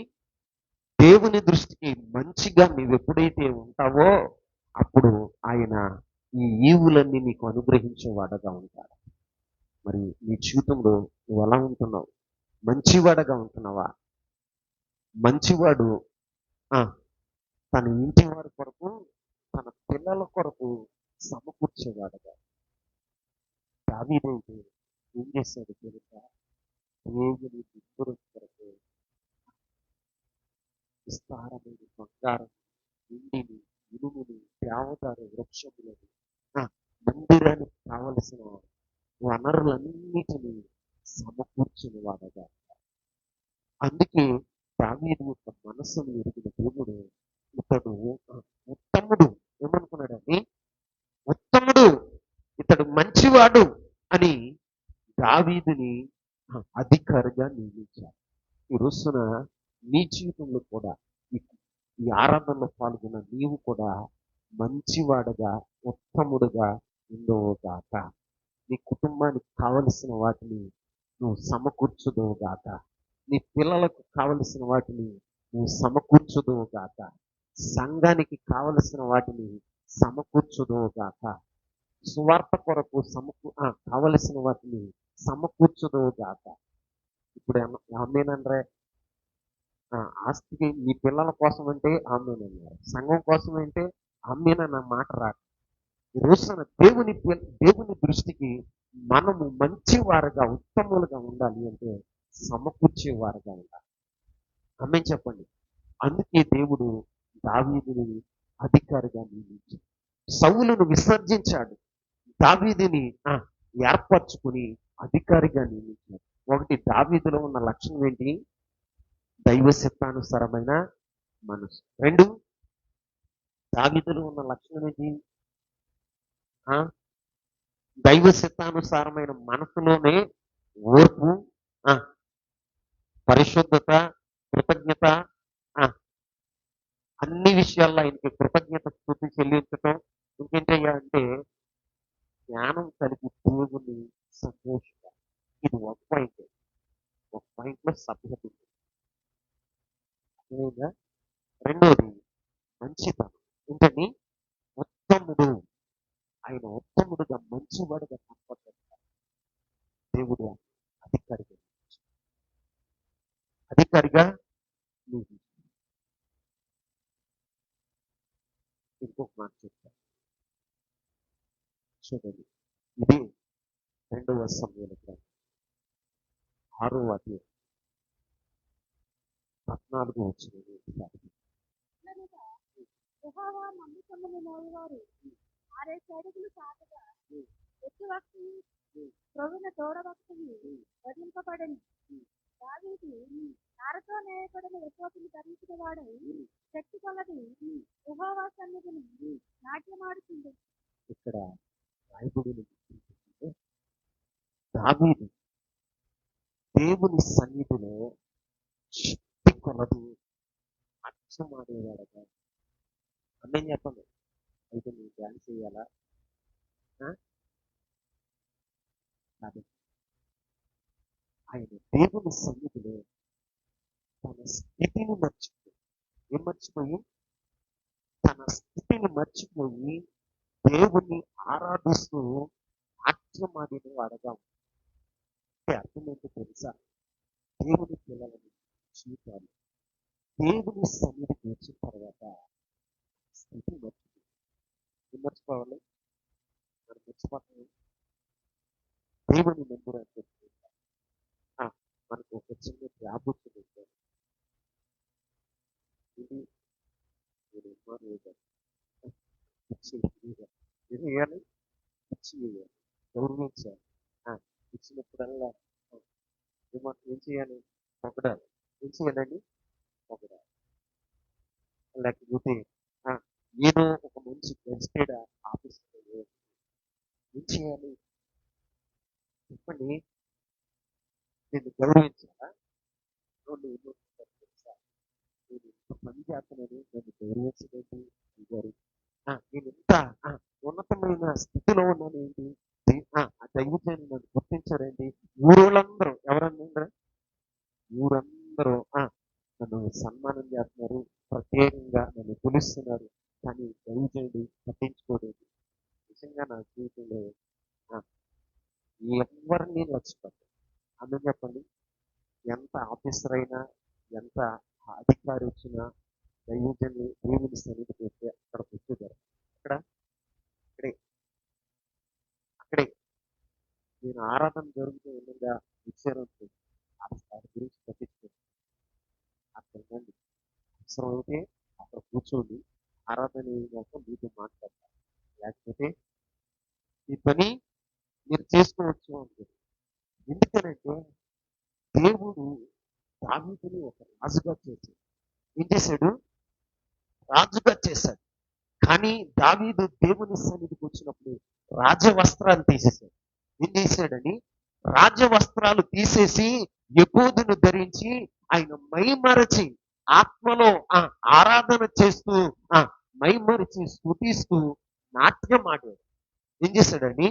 దేవుని దృష్టికి మంచిగా నీవు ఎప్పుడైతే ఉంటావో అప్పుడు ఆయన ఈ ఈవులన్నీ నీకు అనుగ్రహించేవాడుగా ఉంటాడు. మరి నీ జీవితంలో నువ్వు ఎలా ఉంటున్నావు? మంచివాడుగా ఉంటున్నావా? మంచివాడు ఆ, తన ఇంటి వారి కొరకు, తన పిల్లల కొరకు సమకూర్చేవాడుగా. దావీదైతే ఏం చేశాడు తెలుసా? దేవుని ఇద్దరు కొరకు విస్తారమైన బంగారం, వెండిని, ఇనుముని, దేవదారు వృక్షములను, మందిరానికి కావలసిన వనరులన్నిటినీ సమకూర్చిన వాడగా. అందుకే దావీదు యొక్క మనస్సును ఎరిగిన దేవుడు ఇతడు ఉత్తముడు, ఏమనుకున్నాడండి? ఉత్తముడు, ఇతడు మంచివాడు అని దావీదుని అధికారిగా నియమించారు. ఈ రోజున నీ జీవితంలో కూడా ఈ ఈ ఆరాధనలో పాల్గొన్న నీవు కూడా మంచివాడుగా, ఉత్తముడుగా ఉండవుగాక. నీ కుటుంబానికి కావలసిన వాటిని నువ్వు సమకూర్చుదువుగాక. నీ పిల్లలకు కావలసిన వాటిని నువ్వు సమకూర్చుదువుగాక. సంఘానికి కావలసిన వాటిని సమకూర్చుదువుగాక. సువార్త కొరకు కావలసిన వాటిని సమకూర్చుదువుగాక. ఇప్పుడు ఆమేనండ్రే, ఆస్తికి మీ పిల్లల కోసం అంటే ఆమేనన్నారు, సంఘం కోసం అంటే ఆమేనన్న మాట రాక. ఈ రోజున దేవుని దృష్టికి మనము మంచివారుగా, ఉత్తములుగా ఉండాలి అంటే సమకూర్చేవారుగా ఉండాలి. ఆమేన్ చెప్పండి. అందుకే దేవుడు దావీదుని అధికారిగా నియమించాడు. సౌలును విసర్జించాడు, దావీదుని ఏర్పరచుకుని అధికారిగా నియమించాడు. ఒకటి, దావీదులో ఉన్న లక్షణం ఏంటి? దైవ చిత్తానుసారమైన మనసు. రెండు, దావీదులో ఉన్న లక్షణం ఏంటి? దైవ చిత్తానుసారమైన మనసులోనే ఓర్పు, పరిశుద్ధత, కృతజ్ఞత, అన్ని విషయాల్లో ఆయనకి కృతజ్ఞత స్తుతి చెల్లించటం. ఇంకేంటయ్యా అంటే జ్ఞానం కలిగి దేవుని సంతోషం. ఇది ఒక పాయింట్. ఒక పాయింట్లో సభ్యత ఉంది. అర్థమైందా? రెండోది మంచితనం. ఏంటని? ఉత్తముడు. ఆయన ఉత్తముడుగా, మంచివాడుగా కనపడ్డాడు. దేవుడు అధికారిగా నియమించాడు. ఇంకొక మాట చెప్తాను చూడండి. ఇది 2వ సమూయేలు గ్రంథం 6వ అధ్యాయం 14వ వచనం. పిల్లలుగా యెహోవా మందసమును మోయువారు 6 అడుగులు సాగగా ఎత్తువక్తి ప్రవీణ తోడవక్తిని వధింపబడని. దావీదు నారతో నేయబడిన యెహోవాను ధరించిన వాడై శక్తి కొలది యెహోవా సన్నిధిని నాట్యమాడుతుంది. ఇక్కడ రాయబడిన ఏంటంటే, దావీదు దేవుని సన్నిధిలో శక్తి కొలది నాట్యమాడేవాడగా. అన్నీ చెప్పండి. అయితే నువ్వు డ్యాన్స్ చేయాలా? కాదు. ఆయన దేవుని సన్నిధిలో తన స్థితిని మర్చిపోయి, ఏం మర్చిపోయి? తన స్థితిని మర్చిపోయి దేవుణ్ణి ఆరాధిస్తూ నాట్యమాడిన వాడగా అంటే అర్థం ఏంటో తెలుసా? దేవుని పిల్లలని జీవితాలు దేవుని సన్నిధికి వచ్చిన తర్వాత స్థితి మర్చిపోయి, ఏం మర్చిపోవాలి? మనం మర్చిపోతాం. దేవుని మందిరానికి వచ్చి మనకు ఒక చిన్న జాబ్ వచ్చింది. ఇది నేను ఏం వేయాలి? పిచ్చి వేయాలి, గౌరవించాలి. ఇచ్చినప్పుడల్లా ఏం చేయాలి? పొగడాలి. ఏం చేయాలండి? పొగడాలి. లేకపోతే ఏదో ఒక మంచి ప్రెసిడెంట్ ఆఫీస్లో ఏం చేయాలి చెప్పండి? నేను గౌరవించాలా? తెలుసా, నేను ఇంత పని చేస్తున్నాను, నన్ను గౌరవించలేదు గారు. నేను ఇంత ఉన్నతమైన స్థితిలో ఉన్నాను ఏంటి? ఆ దైవజనులు నన్ను గుర్తించారండి. ఊరోళ్ళందరూ ఎవరన్నా ఊరందరూ నన్ను సన్మానం చేస్తున్నారు, ప్రత్యేకంగా నన్ను పిలుస్తున్నారు, కానీ దైవజనుడు పట్టించుకోలేదు. నిజంగా నా జీవితంలో ఎవరిని లక్ష్యపడ్డాను. అందుకు చెప్పండి, ఎంత ఆఫీసర్ అయినా, ఎంత అధికారి వచ్చినా దైవజనులు దేవుని సన్నిధికి వస్తే అక్కడ కూర్చోగారు. అక్కడే నేను ఆరాధన జరుగుతూ ఉండగా విచారం వారి గురించి పట్టించుకోండి. అక్కడ ఉండండి. అవసరం అయితే అక్కడ కూర్చోండి, ఆరాధన కోసం మీతో మాట్లాడతారు. లేకపోతే ఈ పని మీరు చేసుకోవచ్చు అంటుంది. ఎందుకనంటే దేవుడు దావీదుని ఒక రాజుగా చేశాడు. ఏం చేశాడు? రాజుగా చేశాడు. కానీ దావీదు దేవుని సన్నిధికి వచ్చినప్పుడు రాజవస్త్రాలు తీసేశాడు. ఏం చేశాడని? రాజవస్త్రాలు తీసేసి ఎబోదును ధరించి ఆయన మైమరచి ఆత్మలో ఆరాధన చేస్తూ ఆ మైమరిచి స్తుతిస్తూ నాట్యమాడాడు. ఏం చేశాడని?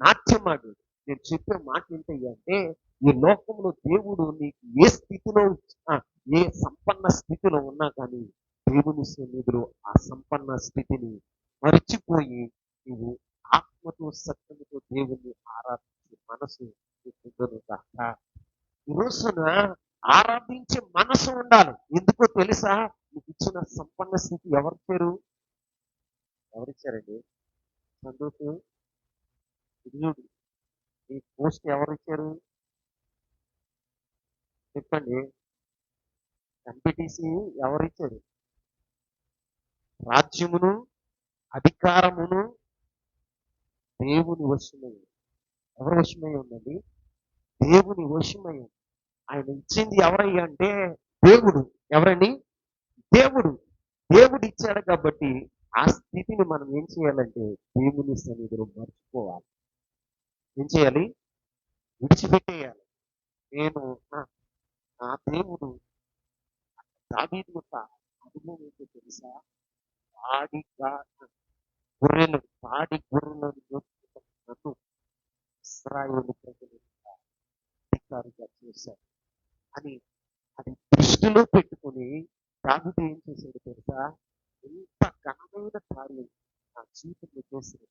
నాట్యమాడాడు. నేను చెప్పే మాట ఏంటయ్యా అంటే, ఈ లోకంలో దేవుడు నీకు ఏ స్థితిలో ఆ, ఏ సంపన్న స్థితిలో ఉన్నా కానీ దేవుని సన్నిధిలో ఆ సంపన్న స్థితిని మరిచిపోయి నువ్వు ఆత్మతో సత్యముతో దేవుణ్ణి ఆరాధించే మనసు నీకుండును గాక. ఈ రోజున ఆరాధించే మనసు ఉండాలి. ఎందుకో తెలుసా? నీకు ఇచ్చిన సంపన్న స్థితి ఎవరిచ్చారు? ఎవరిచ్చారండి? సంతోషం. ఇది చూడు, ఈ పోస్ట్ ఎవరిచ్చారు? చెప్పండి. ఎంపీటీసీ ఎవరిచ్చారు? రాజ్యమును అధికారమును దేవుని వశమై ఉంది. ఎవరి వశమై ఉందండి? దేవుని వశమై ఉంది. ఆయన ఇచ్చింది ఎవరయ్యా అంటే దేవుడు. ఎవరండి? దేవుడు. దేవుడు ఇచ్చాడు కాబట్టి ఆ స్థితిని మనం ఏం చేయాలంటే దేవుని సన్నిధిలో మర్చిపోవాలి. ఏం చేయాలి? విడిచిపెట్టేయాలి. నేను నా దేవుడు దావీదు యొక్క అనుభవం ఏంటో తెలుసా? పాడి గొర్రెలను మేపుతున్న నన్ను ఇశ్రాయేలు ప్రజలు అధికారిగా చేశారు అని అది దృష్టిలో పెట్టుకుని దావీదు ఏం చేశాడు తెలుసా? ఎంత ఘనమైన కార్యం నా జీవితంలో చేసిన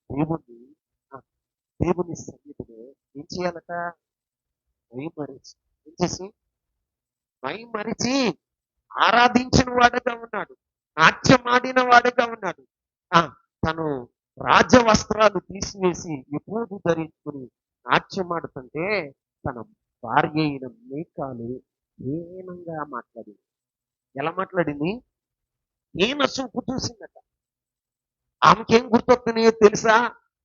దేవుని సన్నిధిలో ఏం చేయాలట? మైమరిచి. ఏం చేసి? మైమరిచి ఆరాధించిన వాడుగా ఉన్నాడు. నాట్యమాడిన వాడుగా ఉన్నాడు. తను రాజవస్త్రాలు తీసివేసి ఎప్పుడు ధరించుకుని నాట్యమాడుతుంటే తన భార్య అయిన మీకాలు హీనంగా మాట్లాడింది. ఎలా మాట్లాడింది? హీన చూపు చూసిందట. ఆమెకేం గుర్తొస్తున్నాయో తెలుసా?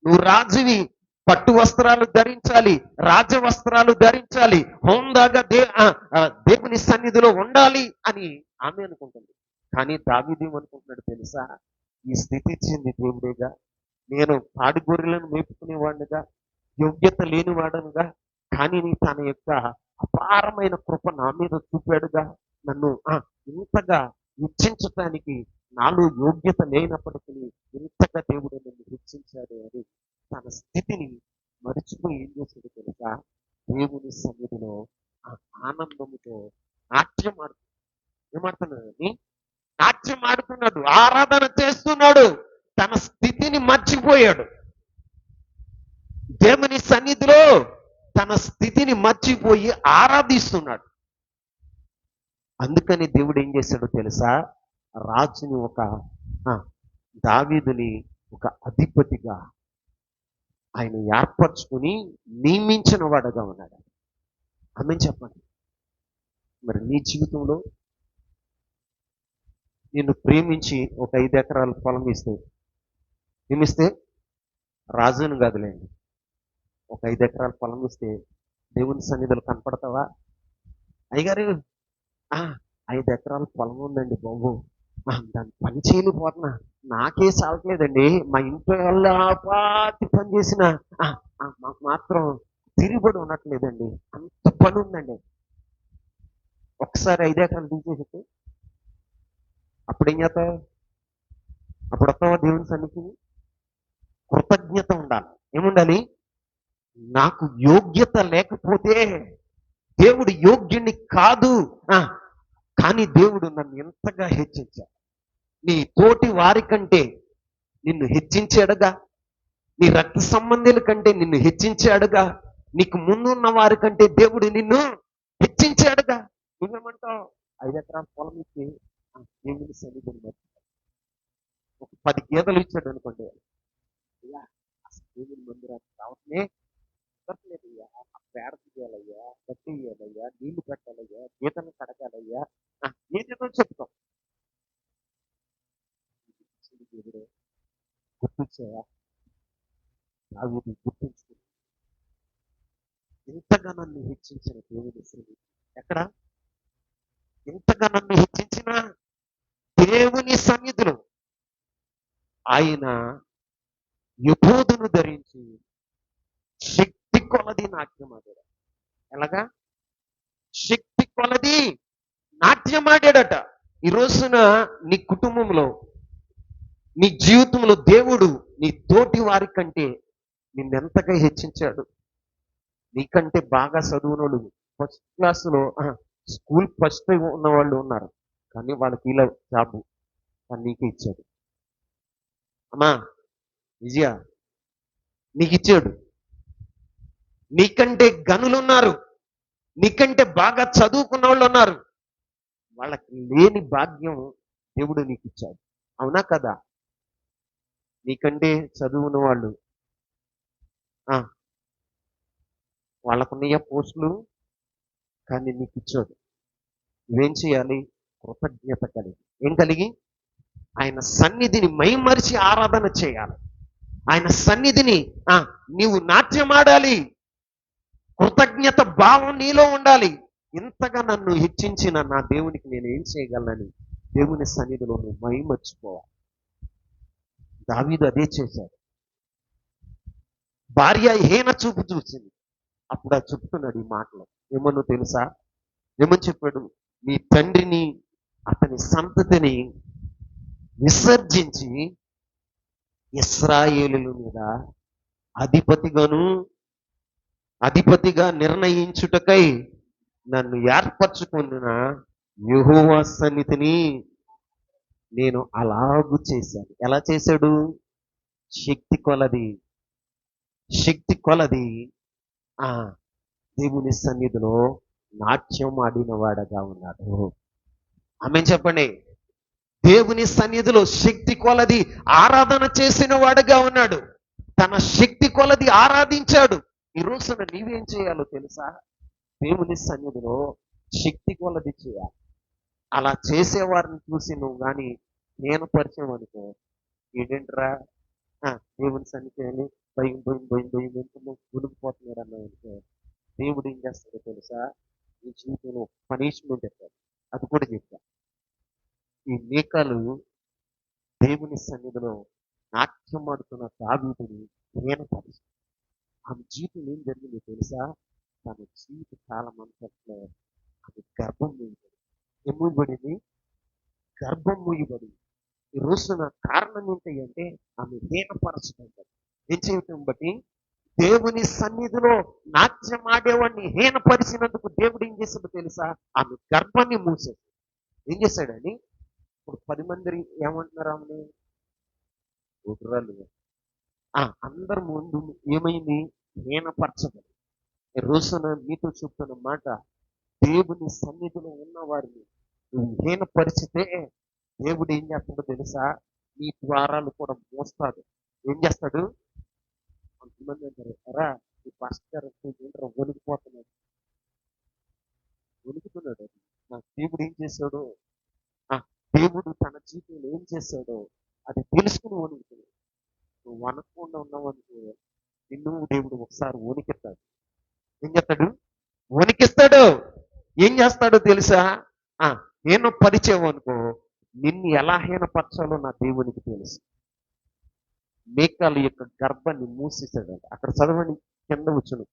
నువ్వు రాజువి, పట్టు వస్త్రాలు ధరించాలి, రాజవస్త్రాలు ధరించాలి, హోందాగా దేవుని సన్నిధిలో ఉండాలి అని ఆమె అనుకుంటుంది. కానీ దావీదు ఏమనుకుంటున్నాడు తెలుసా? ఈ స్థితి ఇచ్చింది దేవుడేగా. నేను పాడి గొర్రెలను మేపుకునేవాడినిగా, యోగ్యత లేనివాడనుగా, కానీ తన యొక్క అపారమైన కృప నా మీద చూపాడుగా. నన్ను ఇంతగా హెచ్చించటానికి నాలో యోగ్యత లేనప్పటికీ ఇంతగా దేవుడు నన్ను హెచ్చించాడు అని తన స్థితిని మరిచిపోయి ఏం చేశాడు తెలుసా? దేవుని సన్నిధిలో ఆనందముతో నాట్యం ఆడుతున్నాడు. ఏమాడుతున్నాడు? నాట్యం ఆడుతున్నాడు, ఆరాధన చేస్తున్నాడు. తన స్థితిని మర్చిపోయాడు. దేవుని సన్నిధిలో తన స్థితిని మర్చిపోయి ఆరాధిస్తున్నాడు. అందుకని దేవుడు ఏం చేశాడో తెలుసా? రాజుని దావీదుని ఒక అధిపతిగా ఆయన ఏర్పరచుకుని నియమించిన వాడుగా ఉన్నాడు. ఆమె చెప్పండి. మరి నీ జీవితంలో నిన్ను ప్రేమించి ఒక 5 ఎకరాల పొలం నియమిస్తే, రాజును కాదులేండి, ఒక 5 ఎకరాల పొలం ఇస్తే దేవుని సన్నిధిలో కనపడతావా? అయ్యగారు 5 ఎకరాల పొలం ఉందండి బాబు, దాన్ని పని చేయలేకపోతున్నా, నాకే చాలట్లేదండి, మా ఇంట్లో వాళ్ళ పాతి పని చేసిన మాకు మాత్రం తిరిగిబడి ఉండట్లేదండి, అంత పని ఉందండి. ఒకసారి 5 ఎకరాలు తీసేసి అప్పుడు ఏం చేస్తావు? అప్పుడు వస్తావా దేవుని సన్నిధికి? కృతజ్ఞత ఉండాలి. ఏముండాలి? నాకు యోగ్యత లేకపోతే, దేవుడు యోగ్యుని కాదు, కానీ దేవుడు నన్ను ఎంతగా హెచ్చించాడు. నీ తోటి వారి కంటే నిన్ను హెచ్చించాడుగా, నీ రక్త సంబంధుల కంటే నిన్ను హెచ్చించాడుగా, నీకు ముందున్న వారి కంటే దేవుడు నిన్ను హెచ్చించాడుగా. నువ్వేమంటావు? 5 ఎకరాల పొలం ఇచ్చి దేవుని సన్నిధిని మర్చిపోయాడు. ఒక 10 గేదెలు ఇచ్చాడు అనుకోండి, అయ్యా అసలు దేవుని మందిరానికి రావట్లే కుదరట్లేదయ్యా, పేడ తీయాలయ్యా, గట్టి వేయాలయ్యా, నీళ్లు పెట్టాలయ్యా, గీతలు కడగాలయ్యా, ఏదేదో చెప్తాం. దేవుడే గుర్తించాయా? దావీదు గుర్తించుకుని ఇంతగా నన్ను హెచ్చించిన దేవుని సన్నిధి ఎక్కడ? ఇంతగా నన్ను హెచ్చించిన దేవుని సన్నిధిలో ఆయన యెహోదును ధరించి శక్తి కొలది నాట్యమాడాడు. ఎలాగా? శక్తి కొలది నాట్యమాడాడట. ఈ రోజున నీ కుటుంబంలో, నీ జీవితంలో దేవుడు నీ తోటి వారి కంటే నిన్నెంతగా హెచ్చించాడు. నీకంటే బాగా చదువునోళ్ళు, ఫస్ట్ క్లాసులో స్కూల్ ఫస్ట్ ఉన్న వాళ్ళు ఉన్నారు, కానీ వాళ్ళకి ఇలా జాబు కానీ నీకే ఇచ్చాడు. అమ్మా విజయ, నీకు ఇచ్చాడు. నీకంటే గనులు ఉన్నారు, నీకంటే బాగా చదువుకున్న వాళ్ళు ఉన్నారు, వాళ్ళకి లేని భాగ్యం దేవుడు నీకు ఇచ్చాడు. అవునా కదా? నీకంటే చదువున్న వాళ్ళు వాళ్ళకున్నయ్య పోస్టులు, కానీ నీకు ఇచ్చాడు. నువ్వేం చేయాలి? కృతజ్ఞత కలిగి. ఏం కలిగి? ఆయన సన్నిధిని మైమరిచి ఆరాధన చేయాలి. ఆయన సన్నిధిని నీవు నాట్యమాడాలి. కృతజ్ఞత భావం నీలో ఉండాలి. ఇంతగా నన్ను హెచ్చించిన నా దేవునికి నేను ఏం చేయగలనని దేవుని సన్నిధిలో నువ్వు మైమర్చిపోవాలి. దావీదు అదే చేశాడు. భార్య హీన చూపు చూసింది, అప్పుడు అది చెప్తున్నాడు ఈ మాటలు. ఏమన్నా తెలుసా? ఏమని చెప్పాడు? నీ తండ్రిని అతని సంతతిని విసర్జించి ఇశ్రాయేలుల మీద అధిపతిగా నిర్ణయించుటకై నన్ను ఏర్పరచుకున్న యెహోవా సన్నిధిని నేను అలాగు చేశాను. ఎలా చేశాడు? శక్తి కొలది దేవుని సన్నిధిలో నాట్యం ఆడిన వాడగా ఉన్నాడు. ఆమేన్ చెప్పండి. దేవుని సన్నిధిలో శక్తి కొలది ఆరాధన చేసిన వాడుగా ఉన్నాడు. తన శక్తి కొలది ఆరాధించాడు. ఈ రోజున నీవేం చేయాలో తెలుసా? దేవుని సన్నిధిలో శక్తి కొలది చేయాలి. అలా చేసేవారిని చూసి నువ్వు కానీ నేను పరిచయం అనుకో, ఏంటంటరా దేవుని సన్నిధిని భయం ఉనికిపోతున్నాడు అన్నావు అనుకో, దేవుడు ఏం చేస్తాడో తెలుసా? నీ జీవితంలో పనిష్మెంట్ ఇస్తాడు. అది కూడా చెప్తా. ఈ మేకలు దేవుని సన్నిధిలో నాట్యం ఆడుతున్న దావీదుని హీనపరిచింది. ఆమె జీవితం ఏం జరిగిందో తెలుసా? తన జీవిత కాలం అంతట్లో అది గర్భం మూయబడింది. ఎమ్ముబడింది? గర్భం మూయబడింది. ఈ రోజున కారణం ఏంటి అంటే ఆమె హీనపరచబడ్డది. ఏం చేయటం బట్టి? దేవుని సన్నిధిలో నాట్యం ఆడేవాడిని హీనపరిచినందుకు దేవుడు ఏం చేశాడో తెలుసా? ఆమె గర్భాన్ని మూసాడు. ఏం చేశాడని? ఇప్పుడు 10 మంది ఏమంటున్నారు? ఆమె ఉగ్రాలు. అందరి ముందు ఏమైంది? హీనపరచబడి. ఈ రోజున మీతో చెప్తున్న మాట, దేవుని సన్నిధిలో ఉన్న వారిని నువ్వు హీనపరిచితే దేవుడు ఏం చేస్తాడో తెలుసా? నీ ద్వారాలు కూడా మోస్తాడు. ఏం చేస్తాడు? కొంతమంది అంటారు, ఎరా ఈ పాస్టర్ ఏంటో వణికిపోతున్నాడు. వణుకుతున్నాడు. దేవుడు ఏం చేశాడు? దేవుడు తన జీవితంలో ఏం చేశాడో అది తెలుసుకుని వణుకుతున్నాడు. నువ్వు వణకకుండా ఉన్నావనుకో, నిన్ను దేవుడు ఒకసారి వణికిస్తాడు. ఏం చేస్తాడు? వణికిస్తాడు. ఏం చేస్తాడో తెలుసా? నేను పరిచయం అనుకో, నిన్ను ఎలా హీనపరచాలో నా దేవునికి తెలుసు. మేకాల యొక్క గర్భాన్ని మూసేశాడంట. అక్కడ చదవండి, కింద వచ్చును.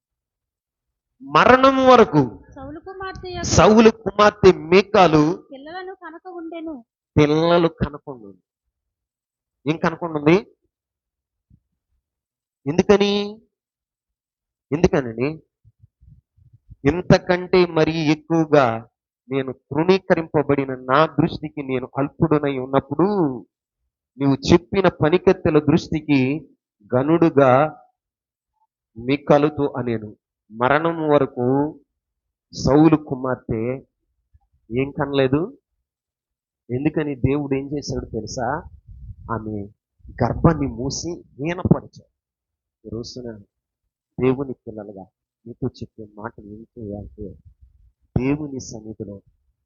మరణం వరకు సౌలు కుమార్తె మీకాలు పిల్లలు కనకుండా. ఏం కనకుండా? ఎందుకనండి? ఇంతకంటే మరీ ఎక్కువగా నేను తృణీకరింపబడిన నా దృష్టికి నేను అల్పుడనై ఉన్నప్పుడు నీవు చెప్పిన పనికత్తెల దృష్టికి గనుడుగా మీకలుతో అనేను. మరణం వరకు సౌలు కుమార్తె ఏం కనలేదు. ఎందుకని? దేవుడు ఏం చేశాడు తెలుసా? ఆమె గర్భాన్ని మూసి హీనపరిచాడు. ఈ రోజున దేవుని పిల్లలుగా నీతో చెప్పే మాటలు ఏం చేయాలంటే, దేవుని సన్నిధిలో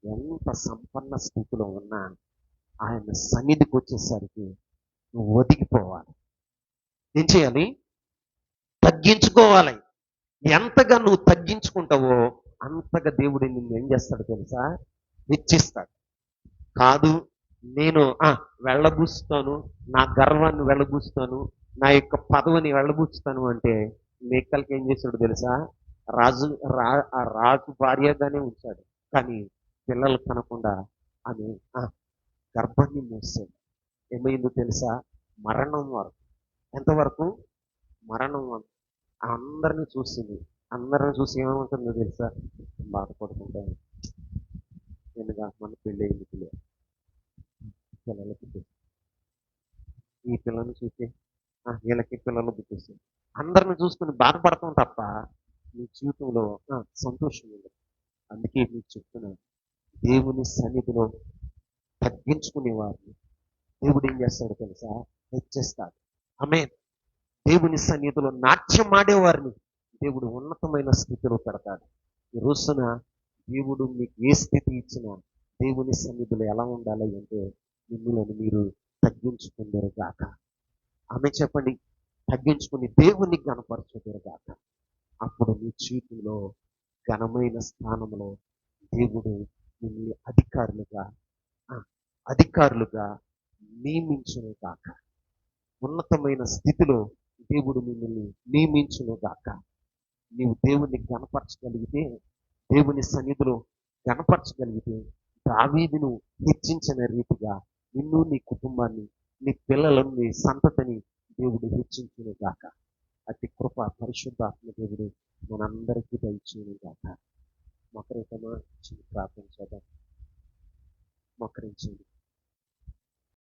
ఎంత సంపన్న స్థితిలో ఉన్నా ఆయన సన్నిధికి వచ్చేసరికి నువ్వు ఒదిగిపోవాలి. ఏం చేయాలి? తగ్గించుకోవాలి. ఎంతగా నువ్వు తగ్గించుకుంటావో అంతగా దేవుడు నిన్ను ఏం చేస్తాడు తెలుసా? హెచ్చిస్తాడు. కాదు నేను వెళ్ళబూస్తాను, నా గర్వాన్ని వెళ్ళబూస్తాను, నా యొక్క పదవిని వెళ్ళబూస్తాను అంటే మేకల్కి ఏం చేశాడు తెలుసా? రాజు ఆ రాజు భార్యగానే ఉంచాడు. కానీ పిల్లలు కనకుండా ఆమె గర్భాన్ని మూసాడు. ఏమైందో తెలుసా? మరణం వరకు. ఎంతవరకు? మరణం వరకు. అందరిని చూసింది. అందరిని చూసి ఏమవుతుందో తెలుసా? బాధపడుతుంటాను, ఎందుకు మన పెళ్ళి ఎందుకులే, పిల్లలకి పుట్టేసి, ఈ పిల్లల్ని చూసి వీళ్ళకి పిల్లలు పుట్టేసి అందరిని చూసుకుని బాధపడతాం తప్ప నీ జీవితంలో సంతోషం ఉండదు. అందుకే మీకు చెప్తున్నాను, దేవుని సన్నిధిలో తగ్గించుకునేవారిని దేవుడు ఏం చేస్తాడో తెలుసా? హెచ్చిస్తాడు. ఆమేన్. దేవుని సన్నిధిలో నాట్యం ఆడేవారిని దేవుడు ఉన్నతమైన స్థితిలో పెడతాడు. ఈ రోజున దేవుడు మీకు ఏ స్థితి ఇచ్చినా దేవుని సన్నిధిలో ఎలా ఉండాలి అంటే మిమ్మల్ని మీరు తగ్గించుకుందరు గాక. ఆమె చెప్పండి, తగ్గించుకుని దేవుని గణపరచుదురు గాక. అప్పుడు మీ జీవితంలో ఘనమైన స్థానంలో దేవుడు మిమ్మల్ని అధికారులుగా నియమించును గాక. ఉన్నతమైన స్థితిలో దేవుడు మిమ్మల్ని నియమించును గాక. నీవు దేవుణ్ణి గణపరచగలిగితే, దేవుని సన్నిధిలో గణపరచగలిగితే, దావీదును హెచ్చించిన రీతిగా నిన్ను, నీ కుటుంబాన్ని, నీ పిల్లలను, నీ సంతతిని దేవుడు హెచ్చించును గాక. అతి కృప పరిశుద్ధాత్మ దేవుడు మనందరికీ దయచేయును గాక. మకరితమా చిన్న ప్రార్థన చేద్దాం. మకరించండి.